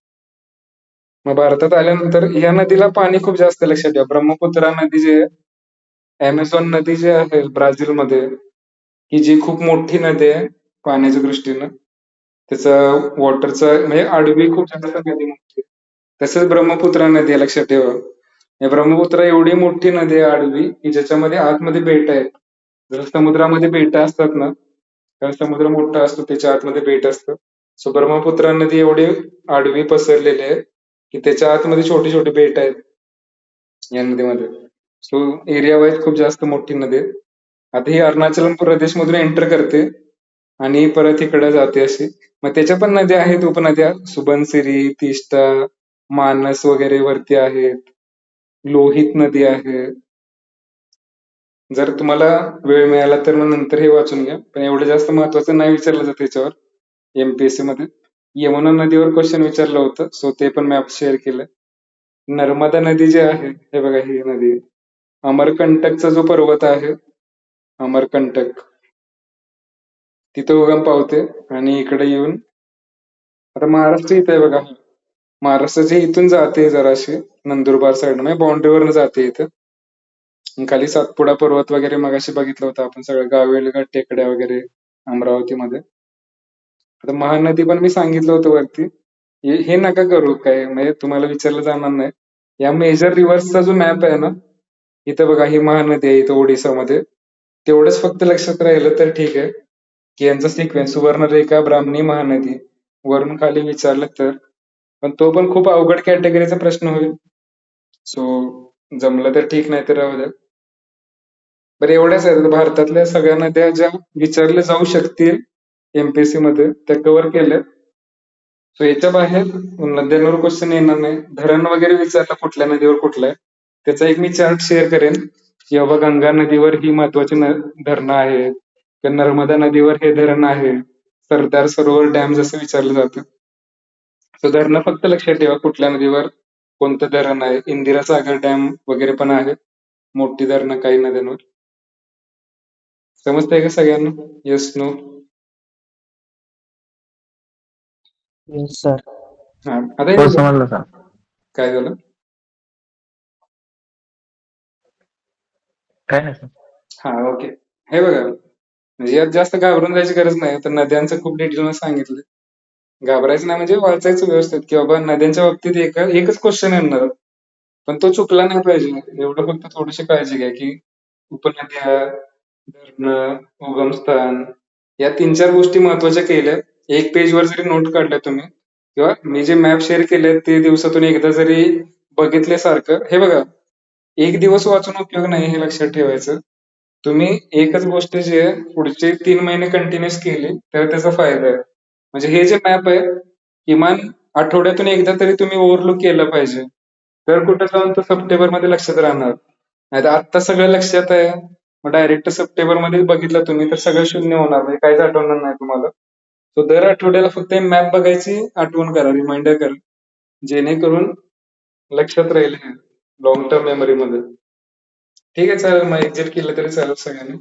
मग भारतात आल्यानंतर ह्या नदीला पाणी खूप जास्त लक्षात ठेवा. ब्रह्मपुत्रा नदी जी आहे, अमेझॉन नदी जी आहे ब्राझीलमध्ये, ही जी खूप मोठी नदी आहे पाण्याच्या दृष्टीनं. त्याचं वॉटरचं म्हणजे आडवी खूप जास्त नदी मोठी आहे. तसंच ब्रह्मपुत्रा नदी आहे, लक्षात ठेवा. हे ब्रह्मपुत्रा एवढी मोठी नदी आहे आडवी, की ज्याच्यामध्ये आतमध्ये बेट आहेत. जसं समुद्रामध्ये बेट असतात ना, कारण समुद्र मोठा असतो त्याच्या आतमध्ये बेट असतं. सो ब्रह्मपुत्रा नदी एवढी आडवी पसरलेली आहे, की त्याच्या आतमध्ये छोटे छोटे बेट आहेत या नदीमध्ये. सो एरिया वाईज खूप जास्त मोठी नदी आहे. आता ही अरुणाचल प्रदेश मधून एंटर करते आणि परत इकडे जाते अशी. मग त्याच्या पण नद्या आहेत, उपनद्या. सुबनसिरी, तीस्टा, मानस वगैरे वरती आहेत. लोहित नदी आहे. जर तुम्हाला वेळ मिळाला तर मग नंतर हे वाचून घ्या. पण एवढं जास्त महत्वाचं नाही विचारलं जातं त्याच्यावर एमपीएससी मध्ये. यमुना नदीवर क्वेश्चन विचारलं होतं, सो ते पण मॅप शेअर केलं. नर्मदा नदी जी आहे, हे बघा ही नदी. अमरकंटकचा जो पर्वत आहे, अमरकंटक, तिथं उगम पावते आणि इकडे येऊन आता महाराष्ट्र इथं आहे बघा. महाराष्ट्राची इथून जाते जराशी नंदुरबार साईड म्हणजे बाउंड्रीवरनं जाते इथं. आणि खाली सातपुडा पर्वत वगैरे मगाशी बघितलं होतं आपण, सगळं गावेलगड टेकड्या वगैरे अमरावतीमध्ये. आता महानदी पण मी सांगितलं होतं वरती. हे नका करू काय, म्हणजे तुम्हाला विचारलं जाणार नाही. या मेजर रिव्हर्सचा जो मॅप आहे ना, इथं बघा ही महानदी आहे इथं ओडिसामध्ये. तेवढंच फक्त लक्षात राहिलं तर ठीक आहे, की यांचा सिक्वेन्स सुवर्णरेखा, ब्राह्मणी, महानदी वरून खाली विचारलं तर. पण तो पण खूप अवघड कॅटेगरीचा प्रश्न होईल. सो जमलं तर ठीक, नाही तर राहू द्या. बरं एवढ्याच आहेत भारतातल्या सगळ्या नद्या ज्या विचारल्या जाऊ शकतील एमपीएससी मध्ये, त्या कव्हर केल्या. सो याच्या बाहेर नद्यांवर क्वेश्चन येणार नाही. धरण वगैरे विचारलं कुठल्या नदीवर कुठलं आहे, त्याचा एक मी चार्ट शेअर करेन, की बाबा गंगा नदीवर ही महत्वाची धरणं आहेत, किंवा नर्मदा नदीवर हे धरण आहे, सरदार सरोवर डॅम जसं विचारलं जातं. सो धरणं फक्त लक्षात ठेवा कुठल्या नदीवर कोणतं धरण आहे. इंदिरा सागर डॅम वगैरे पण आहे, मोठी धरणं काही नद्यांवर. समजतंय का सगळ्यांना? Yes, no? Yes sir. हा, आता हे हो बघा. समजलं सर. काय झालं? काय नाही सर. हा, ओके. हे बघा, म्हणजे यात जास्त घाबरून जायची गरज नाही. तर नद्यांचं खूप डिटेलमध्ये सांगितलं. घाबरायचं नाही म्हणजे वाचायचं व्यवस्थित, की बाबा नद्यांच्या बाबतीत एकच क्वेश्चन येणार, पण तो चुकला नाही पाहिजे. एवढं फक्त थोडीशी काळजी घ्या, की उपनद्या, धरणं, उगमस्थान, या 3-4 गोष्टी महत्वाच्या केल्या. एक पेजवर जरी नोट काढल्या तुम्ही, किंवा मी जे मॅप शेअर केले ते दिवसातून एकदा जरी बघितल्यासारखं. हे बघा, एक दिवस वाचून उपयोग नाही हे लक्षात ठेवायचं. तुम्ही एकच गोष्ट जी आहे पुढचे 3 महिने कंटिन्युअस केली तर त्याचा फायदा आहे. म्हणजे हे जे मॅप आहे, किमान आठवड्यातून एकदा तरी तुम्ही ओव्हरलुक केलं पाहिजे. तर कुठं जाऊन तो सप्टेंबर मध्ये लक्षात राहणार. नाहीतर आत्ता सगळं लक्षात आहे, मग डायरेक्ट सप्टेंबर मध्ये बघितलं तुम्ही तर सगळं शून्य होणार, म्हणजे काहीच आठवणार नाही तुम्हाला. तो दर आठवड्याला फक्त मॅप बघायची आठवण करा, रिमाइंडर करा, जेणेकरून लक्षात राहील लॉंग टर्म मेमरी मध्ये. ठीक आहे, चालेल. मग एक्झिट केलं तरी चालेल सगळ्यांनी.